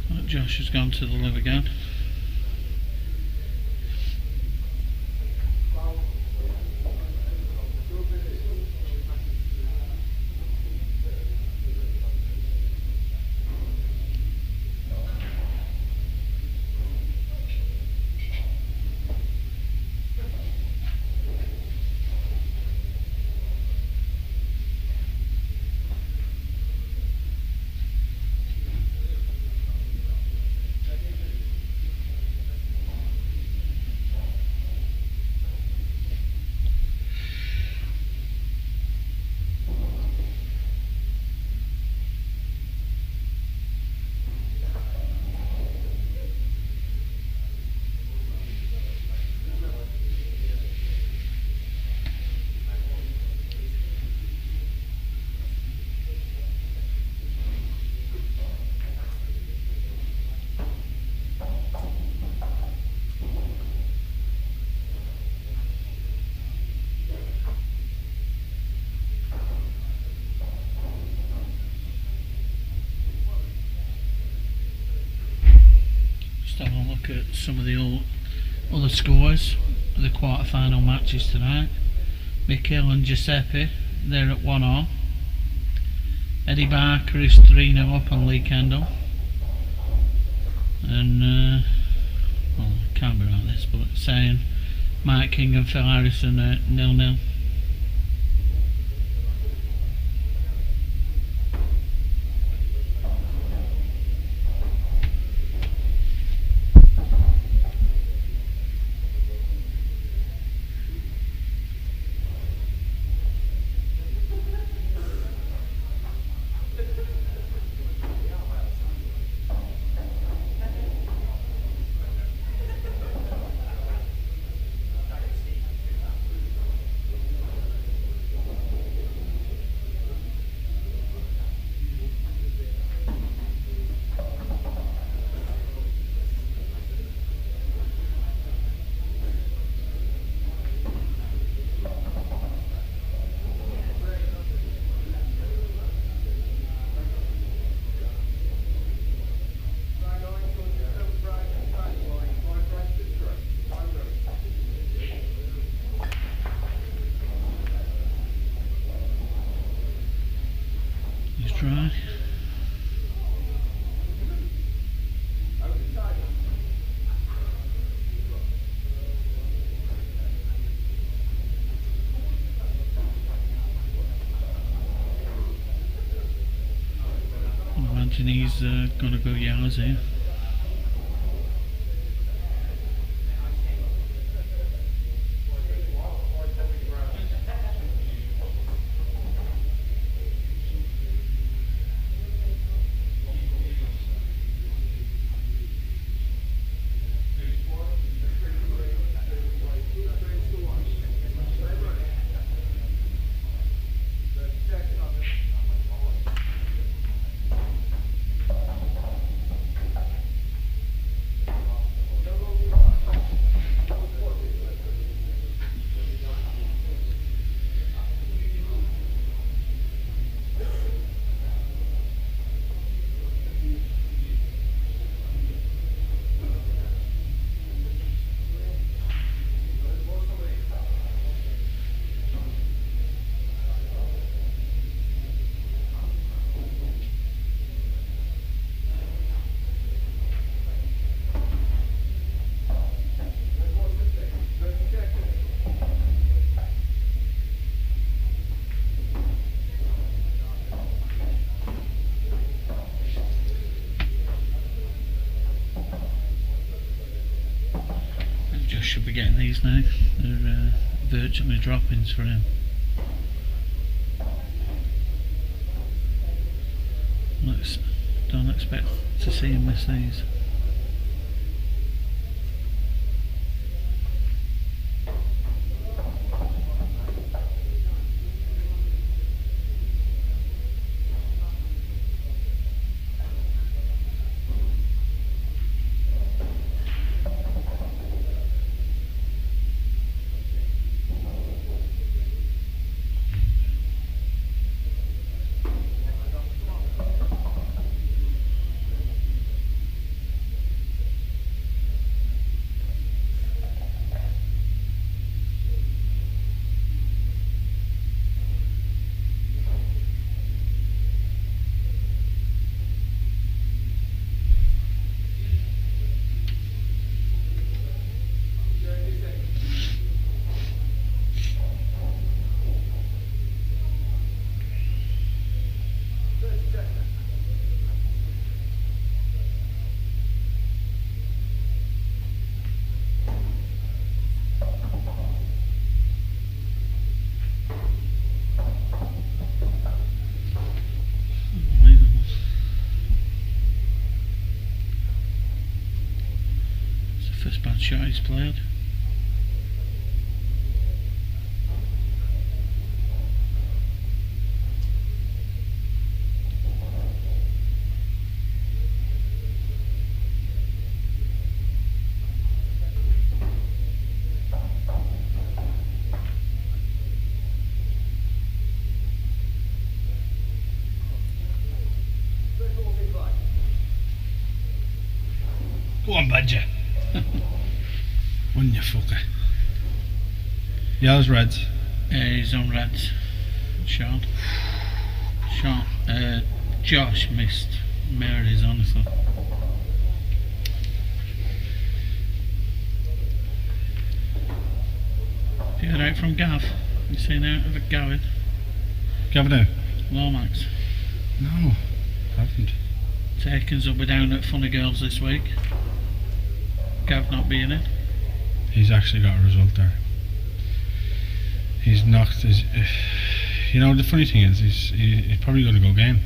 Well, Josh has gone to the live again. Have a look at some of the other scores of the quarter-final matches tonight. Mikel and Giuseppe, they're at 1-1. Eddie Barker is 3-0 up on Lee Kendall. And, well, I can't be right this, but it's saying Mike King and Phil Harrison are 0-0. imagine he's going to go yards here. Should be getting these now. They're virtually drop-ins for him. Don't expect to see him miss these. First bad shot he's played. Go on, Badger. One you fucker. Yellows, reds. He's on reds. Shot. Josh missed. Meredith, honestly. Have you heard out from Gav? You seen out of it, Gavin? Gavin out? Lomax. No, haven't. Takens will be down at Funny Girls this week. Gav not being in. He's actually got a result there. He's knocked his. You know, the funny thing is, he's probably going to go game.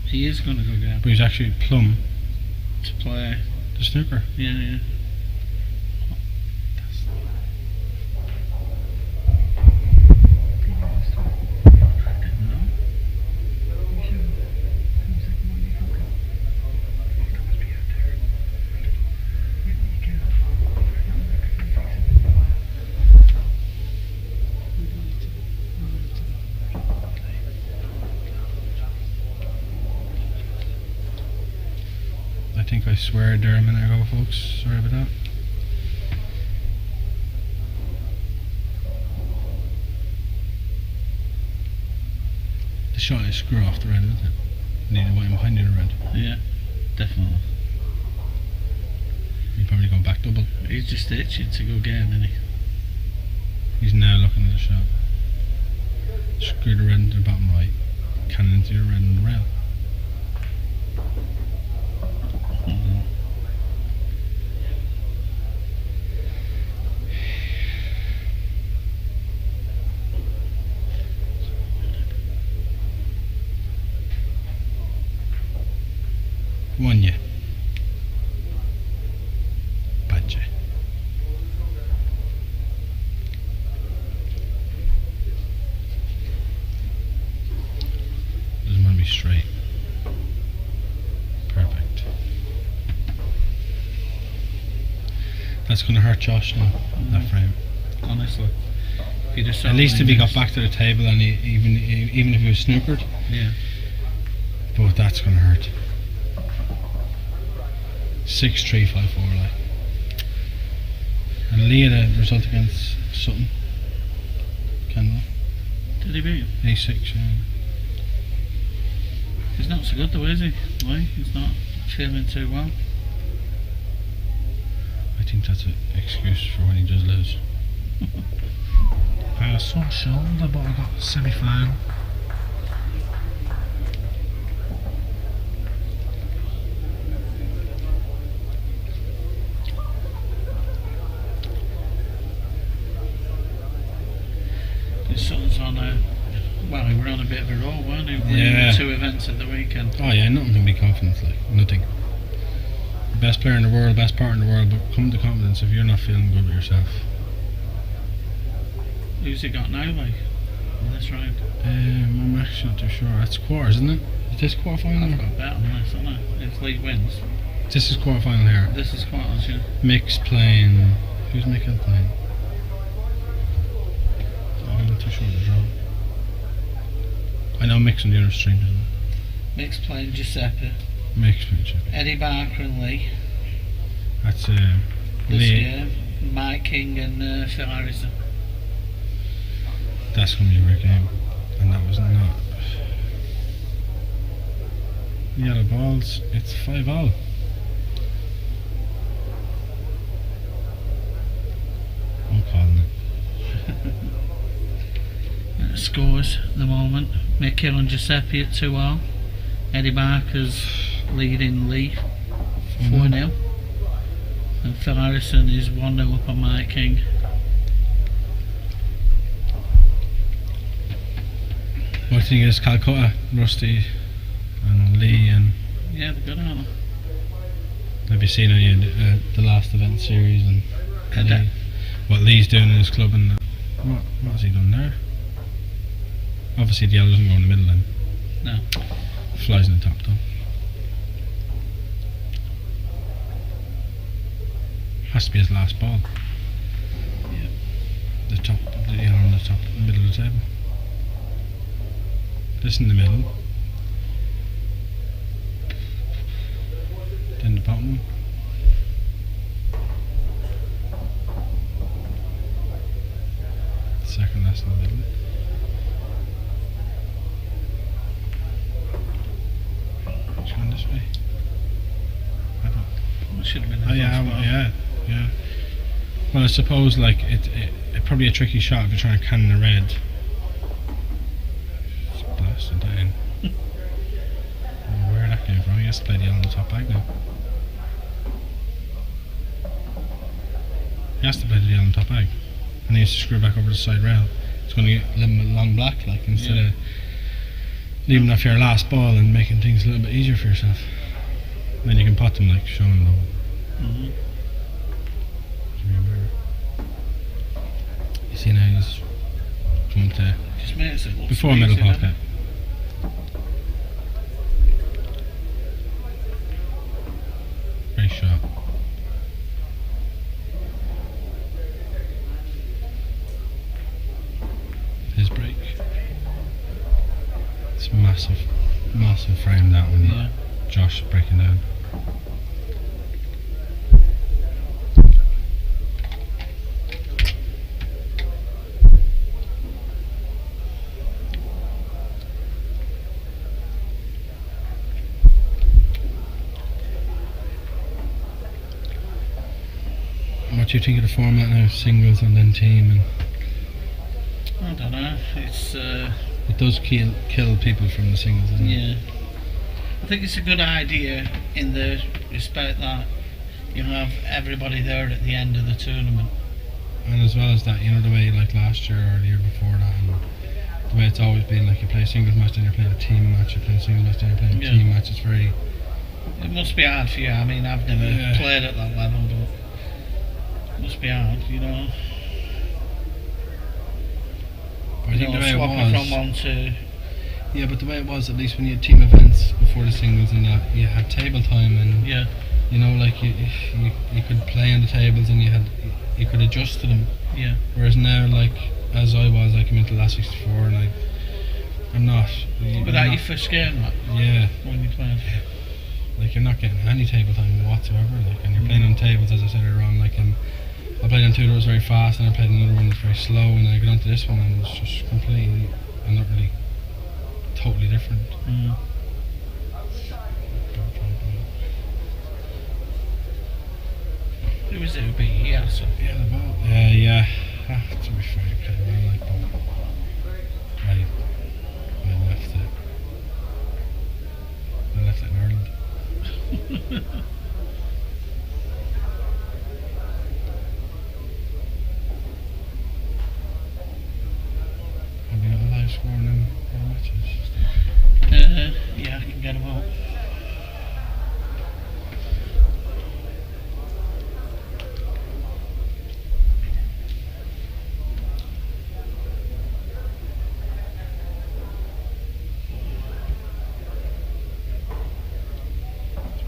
He is going to go game. But he's actually plumb to play the snooker. Yeah. I think I swear there a minute ago, folks. Sorry about that. The shot is screw off the red, isn't it? Need to wait behind the red. Yeah, definitely. He'll probably go back double. He's just itching to go game, isn't he? He's now looking at the shot. Screw the red into the bottom right. Cannon into the red and the rail. That's going to hurt Josh now, that frame. Honestly. If you just At least if he got back to the table and even if he was snookered. Yeah. But that's going to hurt. 6-3, 5-4, like. And Lee had a result against Sutton. Kendall. Did he beat him? A6, yeah. He's not so good though, is he? Why? He's not feeling too well. I think that's an excuse for when he does lose. So shoulder, but I got semi-final. Sutton's on well, we were on a bit of a roll, weren't we? Yeah. 2 events at the weekend. Oh yeah, nothing can be confidence, like, nothing. Best player in the world, best partner in the world, but come to confidence if you're not feeling good with yourself. Who's he got now, like, in this round? I'm actually not too sure. That's quarters, isn't it? Is this quarter final? I've got a bet on this, haven't I? If Lee wins. This is quarter final here. This is quarters, yeah. Mick's playing. Who's Mick playing? I'm not too sure the draw. I know Mick's on the other stream, isn't it? Mick's playing Giuseppe. Mick's playing Giuseppe. Eddie Barker and Lee. That's This Lee. year. Mike King and Phil Harrison. That's going to be a great game. And that was not. Yellow balls. It's 5-all. I'm calling it. Scores at the moment. Mick Hill and Giuseppe at 2-all. Eddie Barker's leading Lee 4-0. And Phil Harrison is 1-0 up on Mike King. What do you think is Calcutta, Rusty and Lee, and Yeah, they're good, aren't they? have you seen any of the last event series and Lee. what Lee's doing in his club and what's he done there? Obviously the yellow doesn't go in the middle then. No. Flies in the top though. Has to be his last ball. Yeah. The yellow on the top, middle of the table. This in the middle. Then the bottom one. Second last in the middle. Which one this way? I don't. It should have been the Oh yeah, first ball. yeah. Well, I suppose like it probably a tricky shot if you're trying to cannon the red. Just blast it down. I don't know where that came from. He has to play the yellow on the top bag now. He has to play the yellow on the top bag, and he has to screw back over the side rail. It's going to get a little bit long black, like instead of leaving off your last ball and making things a little bit easier for yourself. Then you can pot them like showing low. Mhm. You see now he's coming to Just makes it look before so middle easy, doesn't pocket. Great shot. His break. It's massive frame that one. Yeah. Josh breaking down. What do you think of the format now? Singles and then team, and I don't know. It's it does kill people from the singles, doesn't it? yeah. I think it's a good idea in the respect that you have everybody there at the end of the tournament. And as well as that, you know, the way like last year or the year before that, and the way it's always been, like you play a singles match, then you're playing a team match, you play a singles match, then you're playing a Yeah. team match. It's very. It must be hard for you. I mean, I've never Yeah. played at that level, but it must be hard, you know. I think the way it Swapping was. from one to Yeah, but the way it was, at least when you had team events before the singles and that, you had table time and yeah, You know, like you could play on the tables and you could adjust to them. Yeah. Whereas now, like as I came into the last 64 and I'm not. But that your first game, like, Yeah. when you played. Like you're not getting any table time whatsoever. Like, and you're playing on tables, as I said earlier on. Like, and I played on two that was very fast, and I played another one that's very slow, and I got onto this one and it was just completely and utterly, totally different. Mm. It was it would be yeah. So. Yeah, the ball. Yeah. To be fair, you played well, like, but I left it. I left it in Ireland. Have you got a live score in matches? Yeah, I can get them all.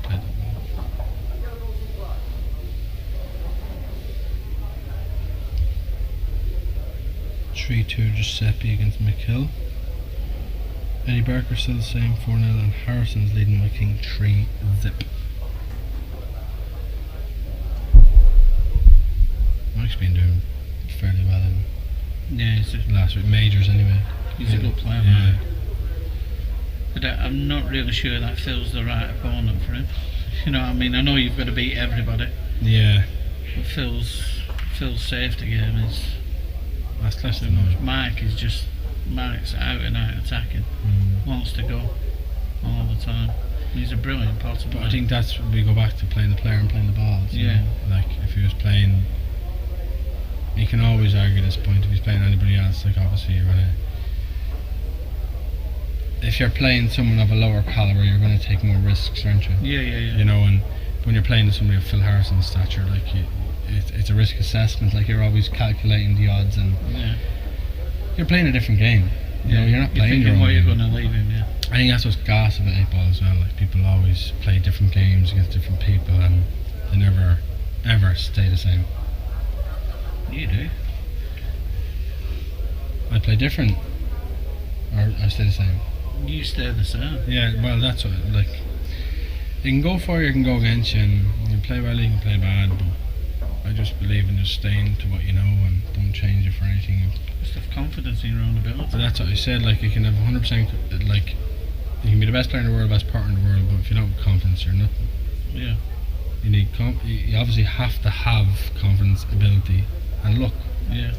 Played that well. Three-two Giuseppe against McHill. Eddie Barker still the same 4-0, and Harrison's leading my King 3-zip. Mike's been doing fairly well in Yeah, he's last week majors anyway. a good player, Yeah. man. But I'm not really sure that Phil's the right opponent for him. You know what I mean? I know you've got to beat everybody, Yeah. but Phil's safety game is That's less too than much. Mike's out and out attacking, wants to go all the time. He's a brilliant possible. But I think that's we go back to playing the player and playing the balls. You Yeah. know? Like if he was playing, you can always argue this point. If he's playing anybody else, like obviously you're gonna. If you're playing someone of a lower caliber, you're going to take more risks, aren't you? Yeah. You know, and when you're playing to somebody of Phil Harrison's stature, like it's a risk assessment. Like you're always calculating the odds, and Yeah. you're playing a different game. You know, you're not playing your thinking own what you're game. going to leave him, yeah. I think that's what's gas about 8-ball as well. Like people always play different games against different people, and they never ever stay the same. You do. I play different, or I stay the same. You stay the same. Yeah, well, that's what like. You can go for you, can go against you, and you can play well, you can play bad. But I just believe in just staying to what you know and don't change it for anything. Just have confidence in your own ability. But that's what I said. Like you can have 100%. Like you can be the best player in the world, best partner in the world, but if you don't have confidence, you're nothing. Yeah. You need you obviously have to have confidence, ability, and luck. Yeah.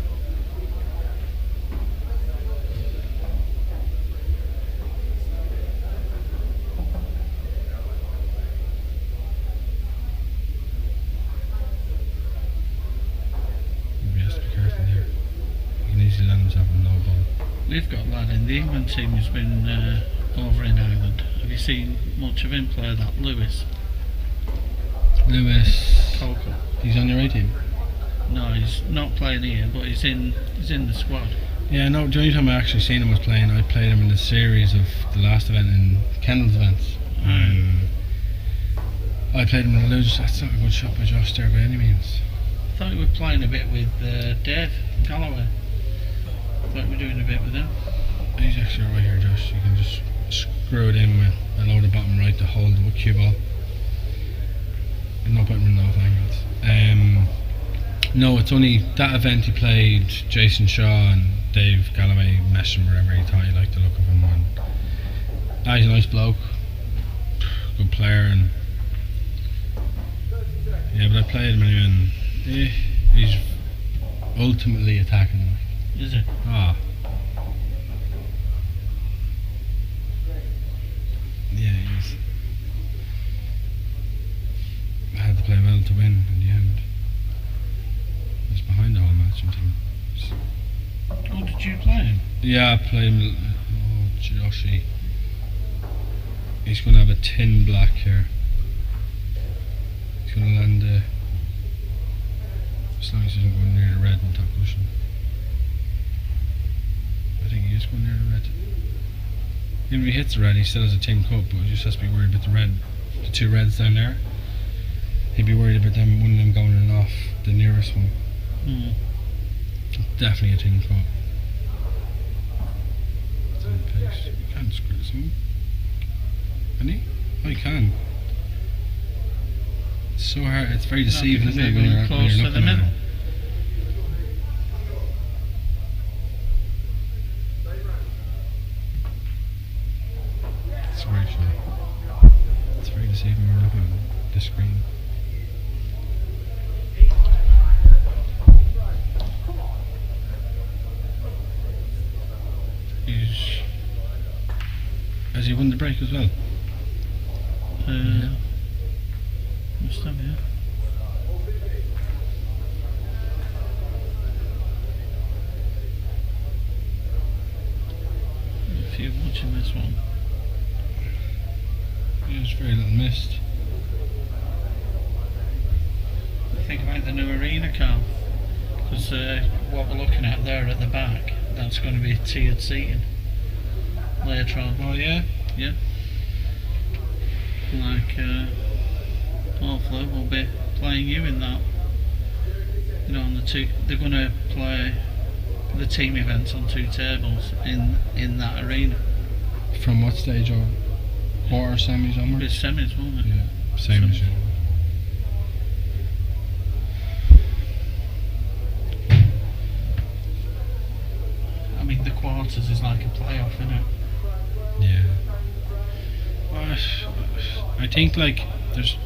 He has to be careful here. He can easily land himself on low ball. We've got a lad in the England team who's been over in Ireland. Have you seen much of him play that? Lewis Lewis. Coco. He's on your A team. No, he's not playing here, but he's in the squad. Yeah, no, the only time I actually seen him was playing, I played him in the series of the last event in Kendall's events. I played him in the lose. That's not a good shot by Josh there by any means. I thought we were playing a bit with Dave Galloway. I thought we were doing a bit with him. He's actually right here, Josh. You can just screw it in with a low to bottom right to hold the cue ball. No point in running off angles. No, it's only that event he played Jason Shaw and Dave Galloway messed him wherever he thought he liked the look of him. And he's a nice bloke, good player, and yeah, but I played him anyway, and he's ultimately attacking. Is it? Ah. Yeah, he is. I had to play well to win in the end. I was behind the whole match until. Oh, did you play him? Yeah, I played him. Oh, Joshy. He's going to have a tin black here. He's going to land as long as he doesn't go near the red and top cushion. I think he is going near the red. Even if he hits the red, he still has a tin cup, but he just has to be worried about the red, the two reds down there. he'd be worried about one of them going in off the nearest one. Definitely a thing for it. You can't screw this one. Can you? Oh, you can. It's so hard. It's very deceiving, isn't it, when you're close to the looking at middle. it? It's very sure. It's very deceiving when you're looking at the screen. Has he won the break as well? Must have, yeah. If you're watching this one. Yeah, there's very little missed. Think about the new arena, Carl. Because what we're looking at there at the back, that's going to be tiered seating later on. Oh yeah? Yeah. Like, hopefully we'll be playing you in that. You know, on the two, they're going to play the team events on 2 tables in that arena. From what stage, or quarter, semis onwards? It's semis, won't it? Yeah, same as you. I mean, the quarters is like a playoff, isn't it? Yeah. Well, I think like there's.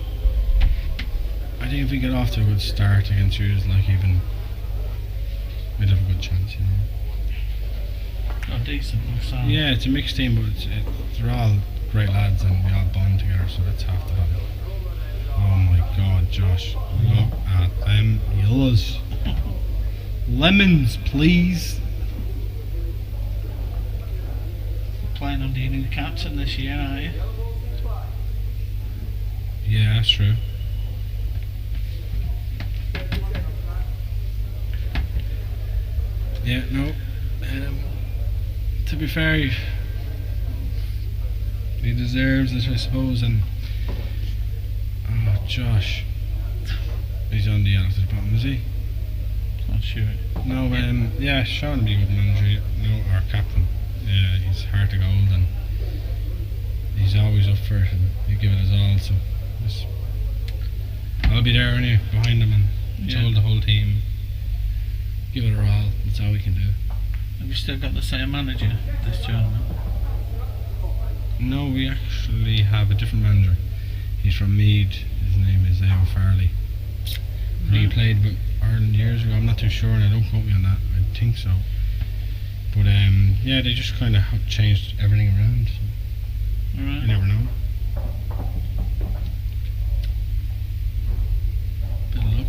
I think if we get off to a good start against you, like even we'd have a good chance, you know. Oh, decent. Sound. Yeah, it's a mixed team, but they're all great lads and we all bond together, so that's half the battle. Oh my God, Josh! Look at them yellows. Lemons, please. Playing under your new captain this year, are you? Yeah, that's true. Yeah, no. To be fair, he deserves it, I suppose. And Josh, he's on the yellow to the bottom, is he? Not sure. No, yeah, Sean would be a good manager. No, our captain. Yeah, he's heart of gold and he's always up for it and he'll give it his all. So I'll be there anyway, behind him, and told the whole team, give it our all. That's all we can do. Have you still got the same manager this tournament? No, we actually have a different manager. He's from Meath. His name is Eoin Farley. And he played with Ireland years ago. I'm not too sure, and I don't quote me on that. I think so. But yeah, they just kind of changed everything around. So Alright. you never know. Bit of luck.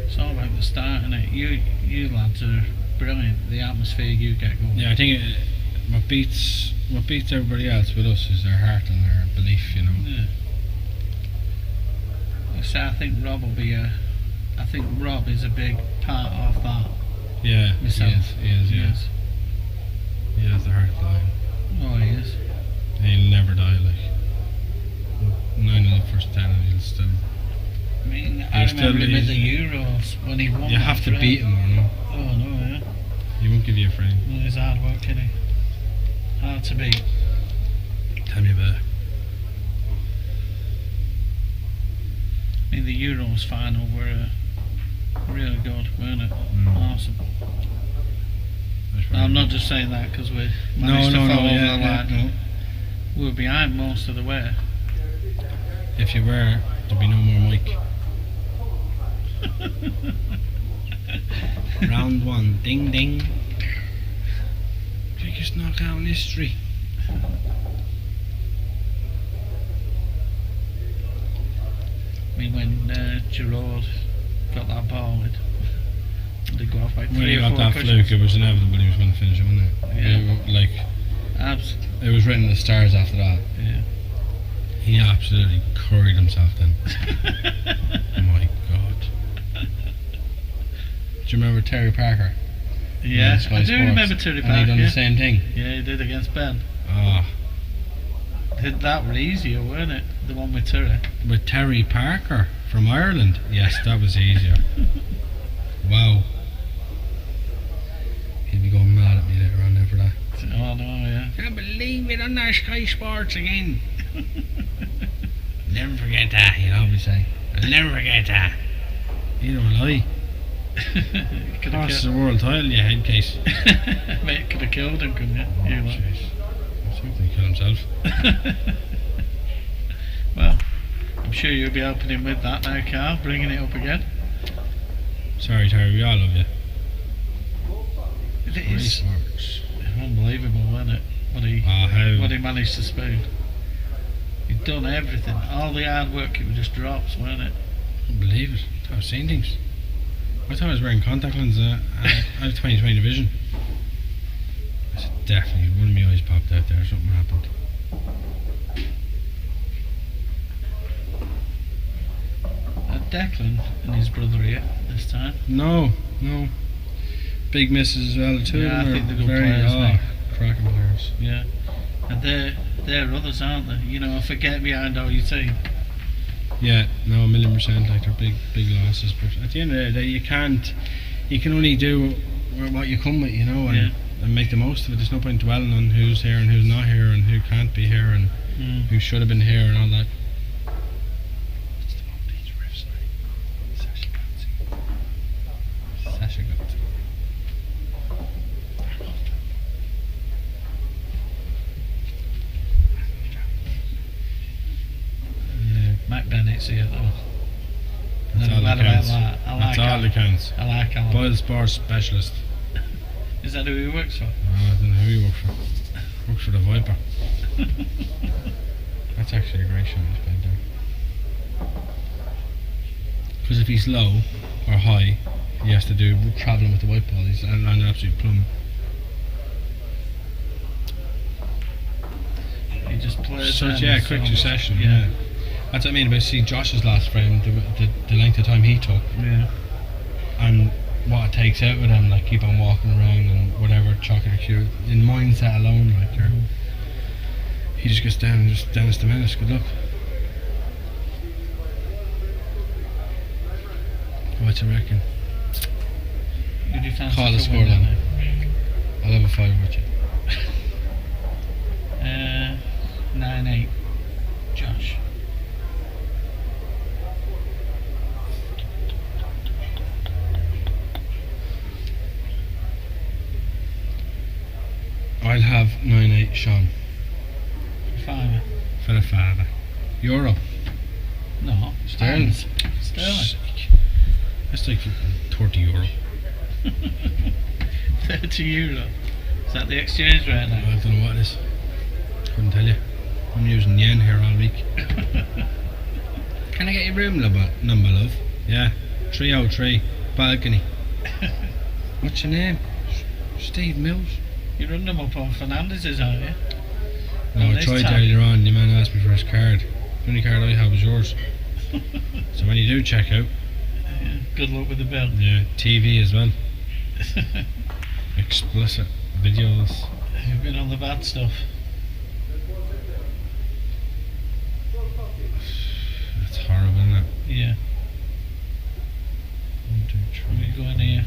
It's all about the start, isn't it? You lads are brilliant. The atmosphere you get going. Yeah, I think what beats everybody else with us is their heart and their belief. You know. Yeah. So I think Rob will be I think Rob is a big part of that. Yeah, Myself. he is. Yeah. Yes. He has the heart of lion. Oh, he is. He'll never die. Like 9 of the first 10, and he'll still. I mean, I remember him at the Euros when he won. You that have to frame. beat him, or no? Oh no, yeah. He won't give you a frame. Well, he's hard work, isn't he? Hard to beat. Tell me about it. I mean, the Euros final were really good, weren't it? Awesome. I'm not just saying that because we managed to fall over the line. No. We were behind most of the way. If you were, there'd be no more Mike. Round 1, ding ding. Biggest knockout in history. I mean, when Giroud got that ball, they go off by 3 When he or got 4 that cushions. fluke, it was inevitable he was going to finish it, wasn't it? Yeah. It was written in the stars after that. Yeah. He absolutely curried himself then. Oh my God. Do you remember Terry Parker? Yeah, Sky I do Sports? remember Terry And Parker. he done the same thing. Yeah, he did against Ben. Ah, That were easier, weren't it? The one with Terry. With Terry Parker from Ireland. Yes, that was easier. Wow. He'd be going mad at me later on there for that. Oh no, yeah. Can't believe it on our Sky Sports again. Never forget that, he'd always say. I'll never forget that. Neither will I. Cross the world title, you head case. Mate, could have killed him, couldn't you? Oh, jeez. I think he killed himself. Well, I'm sure you'll be helping him with that now, Carl, bringing it up again. Sorry, Terry, we all love you. It is unbelievable, wasn't it? What he managed to spoon. He'd done everything. All the hard work, it was just drops, weren't it? I couldn't believe it. I was seeing things. I thought I was wearing contact lenses out of 20/20 vision. I said, definitely, one of my eyes popped out there, something happened. Declan and his brother here this time. No. Big misses as well, the two of them I think are they're good very players, cracking players. Yeah. And they're others, aren't they? You know, forget behind all your team. Yeah, no, 1,000,000%. Like they're big losses, but at the end of the day, you can only do what you come with, you know, and make the most of it. There's no point dwelling on who's here and who's not here and who can't be here and who should have been here and all that. These riffs, Sasha got it. Matt Bennett's here though. That's all that counts. That's all that counts. I like Alan. Boyle Sports Specialist. Is that who he works for? I don't know who he works for. Works for the Viper. That's actually a great shot he's played there. Because if he's low or high, he has to do travelling with the white ball. He's on an absolute plumb. He just plays. So quick succession. Yeah. That's what I mean about seeing Josh's last frame, the length of time he took. Yeah. And what it takes out with him, like keep on walking around and whatever, chocolate cute. In mindset alone, like he just gets down and just Dennis the Menace. Good luck. What you reckon? Who do you fancy Call the for score winning then. I'll have a 5 with you. 9-8. Josh. I'll have 9-8 Sean. Fiver. For the father. Euro. No. Sterling. Sterling. That's like €30. 30 euro. Is that the exchange rate now? I don't know what it is. Couldn't tell you. I'm using yen here all week. Can I get your room number, love? Yeah. 303. Balcony. What's your name? Steve Mills. You run them up on Fernandez's, aren't you? No, I tried earlier on. The man asked me for his card. The only card I have is yours. So when you do check out, good luck with the bill. Yeah, TV as well. Explicit videos. You've been on the bad stuff. That's horrible, isn't it? Yeah. 1, 2, 3. What are you going here?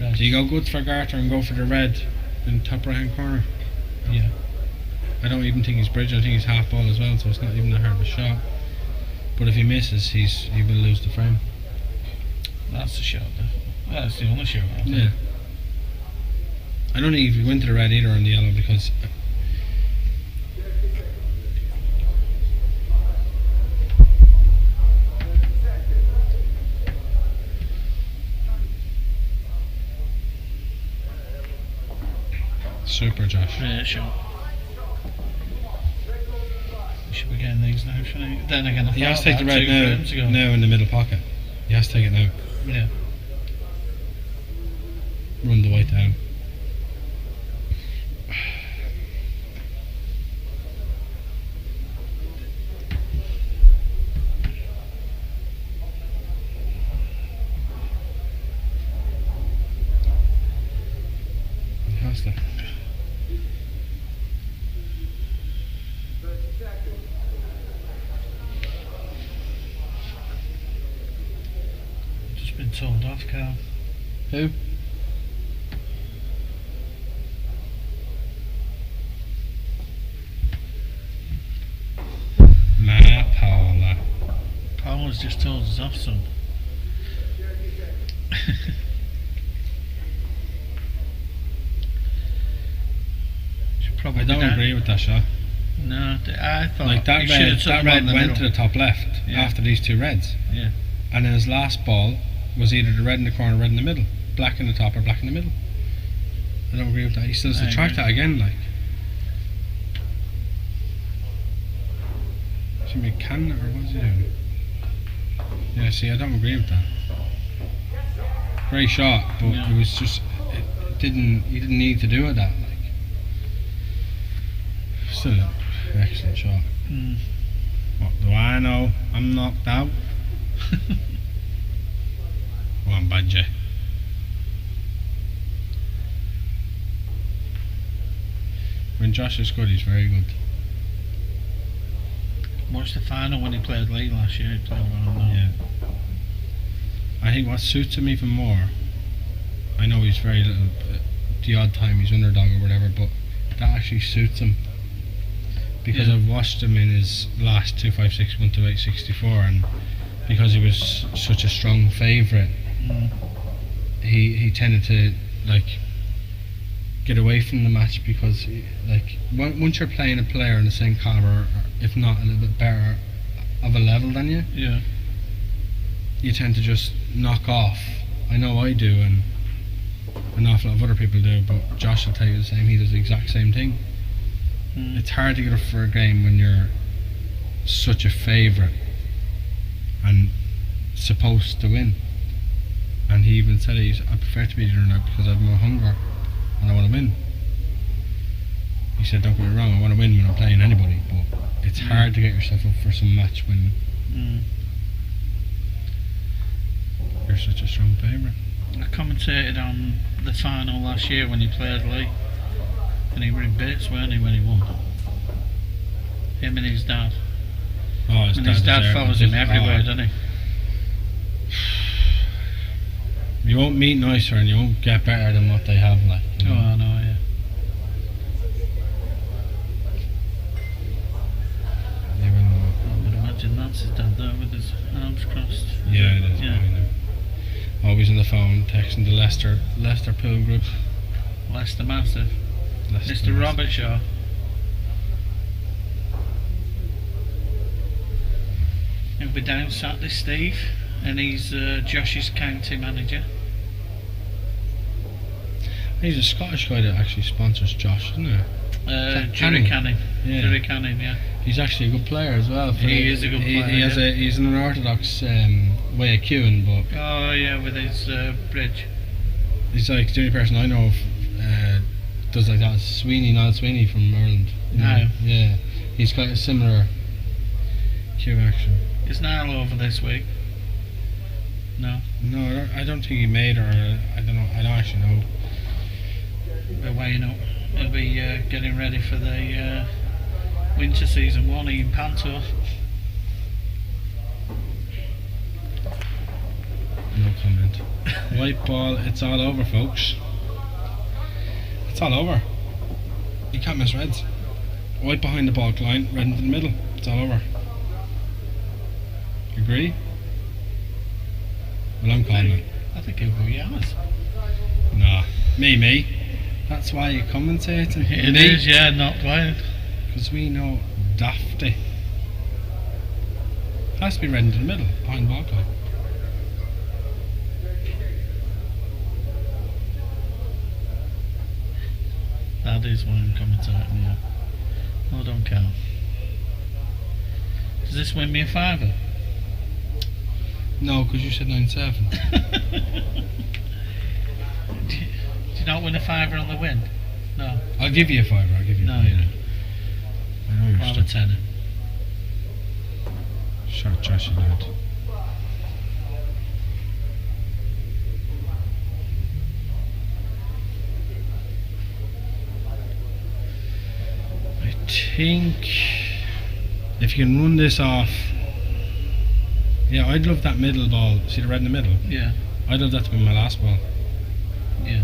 Red. Do you go good for Garter and go for the red in the top right hand corner? Yeah. I don't even think he's bridge. I think he's half ball as well, so it's not even that hard of a shot. But if he misses, he will lose the frame. That's the shot though. Well, that's the only shot, I think. Yeah. I don't think if he went to the red either on the yellow because super, Josh. Great shot. We should be getting these now, shouldn't he? Then again, I He has thought to take the that red 2 now, frames ago. now in the middle pocket. He has to take it now. Yeah. Run the white down. He has to. been told off, Carl. Who? Paula. Paula's just told us off, son. Should probably I don't be down. agree with that shot. No, I thought Like that you should have red, took that them on red the went to middle. the top left Yeah. after these two reds. Yeah. And then his last ball was either the red in the corner, red in the middle, black in the top or black in the middle. I don't agree with that. He still has to I track agree. that again, like. Should be can or what's he doing? Yeah, see, I don't agree with that. Great shot, but Yeah. it was just it didn't. He didn't need to do it that like. Still an excellent shot. Mm. What do I know? I'm knocked out. Go on, Badger. When Josh is good, he's very good. Watched the final when he played late last year. He played well. No. Yeah. I think what suits him even more, I know he's very little, the odd time he's underdog or whatever, but that actually suits him. Because Yeah. I've watched him in his last 256, 128, 64, and because he was such a strong favourite, Mm. he tended to like get away from the match because once you're playing a player in the same caliber, or if not a little bit better of a level than you, Yeah. you tend to just knock off. I know I do, and an awful lot of other people do, but Josh will tell you the same. He does the exact same thing. Mm. It's hard to get up for a game when you're such a favourite and supposed to win. And he even said I prefer to be the underdog because I have more hunger and I want to win. He said, don't get me wrong, I want to win when I'm playing anybody, but it's hard to get yourself up for some match when Mm. you're such a strong favourite. I commentated on the final last year when he played Lee, and he were in bits, weren't he, when he won? Him and his dad. Oh, And his dad deserved follows it. him everywhere, Oh, doesn't he? you won't meet nicer and you won't get better than what they have, like. You Oh, know. I know, yeah. Even, I would imagine that's his dad there with his arms crossed. yeah, it is. Yeah. I know. Always on the phone, texting the Leicester pool group. Leicester massive. Leicester Mr. massive. Robert Shaw. He'll be down Saturday, Steve, and he's Josh's county manager. He's a Scottish guy that actually sponsors Josh, isn't he? Jerry Canning. Yeah. Jerry Canning, yeah. He's actually a good player as well. He is a good player, He has yeah. he's an unorthodox way of queuing, but Oh, yeah, with his bridge. he's like the only person I know of does like that. Is Niall Sweeney from Ireland. You know? Niall. Yeah, he's got a similar queue action. Is Niall over this week? No. No, I don't think he made or I don't know. I don't actually know. We're weighing up. He'll be getting ready for the winter season one in Panto. No comment. White ball. It's all over, folks. It's all over. You can't miss reds. White behind the ball line, red into the middle. It's all over. Agree? Well, I'm calling it. I think he'll be ours. Nah. Me. That's why you commentate. It is, yeah, not playing. Because we know dafty. Has to be red into the middle, behind the ball line. That is why I'm commentating, yeah. Oh, don't count. Does this win me a fiver? No, because you said 9-7. Do you not win a fiver on the win? No. I'll give you a fiver. I'll give you No, a fiver. you don't. I know you're I'll have a still tenner. short trashy lad. I think if you can run this off, yeah, I'd love that middle ball. See the red in the middle? Yeah. I'd love that to be my last ball. Yeah.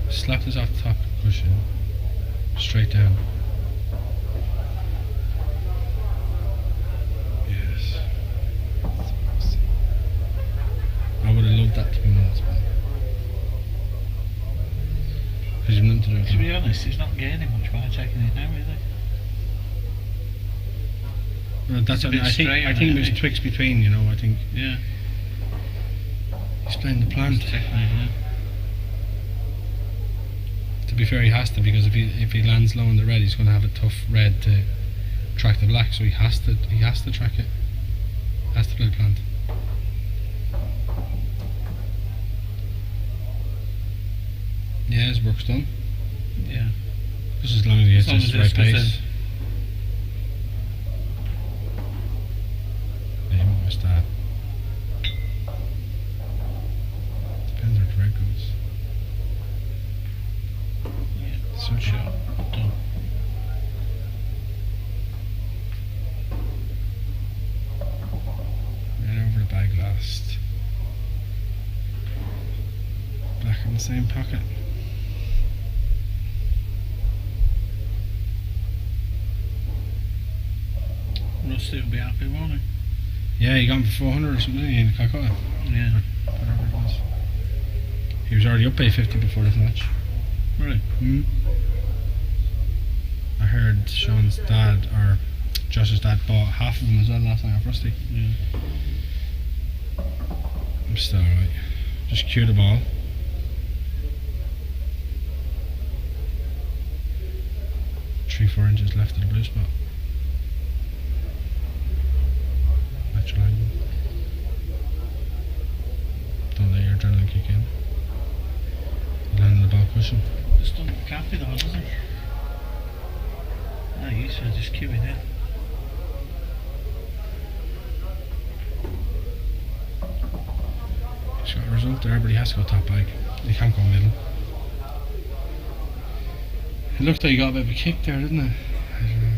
Slap this off the top cushion, straight down. Yes. I would have loved that to be my last ball. Because you've nothing to do with To it. be honest, he's not gaining much by taking it now, is he? That's It's a what bit I think. straight I on think it, there's I think. twixt between. You know, I think Yeah. he's playing the plant. Taking it, yeah. To be fair, he has to, because if he lands low on the red, he's going to have a tough red to track the black. So he has to track it. Has to play the plant. Yeah, his work's done. Yeah. Just as long as he As hits long us as the right this goes pace. Yeah, he might miss that. Depends where the red goes. Yeah. So Sure. Done. Right over the bag last. Black in the same pocket. Rusty will be happy, won't he? Yeah, he got him for 400 or something in Calcutta. Yeah. Whatever it was. He was already up by 50 before this match. Really? I heard Sean's dad, or Josh's dad, bought half of them as well last night off Rusty. Yeah. I'm still alright. Just cue the ball. Three, 4 inches left of the blue spot. Natural angle. Don't let your adrenaline kick in. Land on the ball cushion. Just don't look happy though, does he? No, you said just cue it in. He's got a result there, but he has to go top bag. He can't go middle. It looked like he got a bit of a kick there, didn't it? I don't know.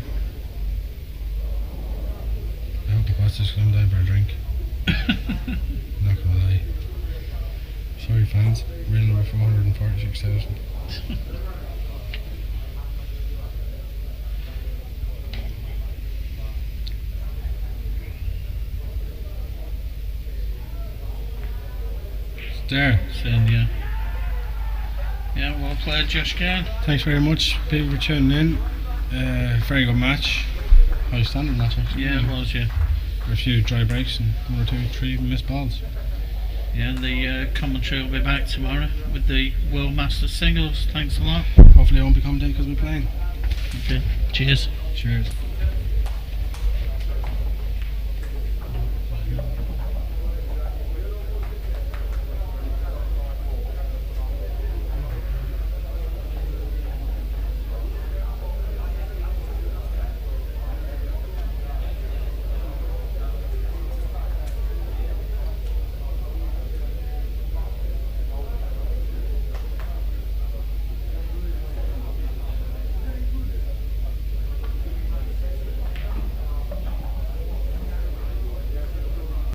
I hope he wants to come down for a drink. Not gonna lie. Sorry fans, real number 446,000. It's there. Saying, yeah. Yeah, well played, Josh Kane. Thanks very much, people, for tuning in. Very good match. High standard match, actually. Yeah, it was, yeah. A few dry breaks and 1 or 2, 3 missed balls. Yeah, the commentary will be back tomorrow with the World Masters singles. Thanks a lot. Hopefully I won't be commentating because we're playing. Okay. Cheers. Cheers.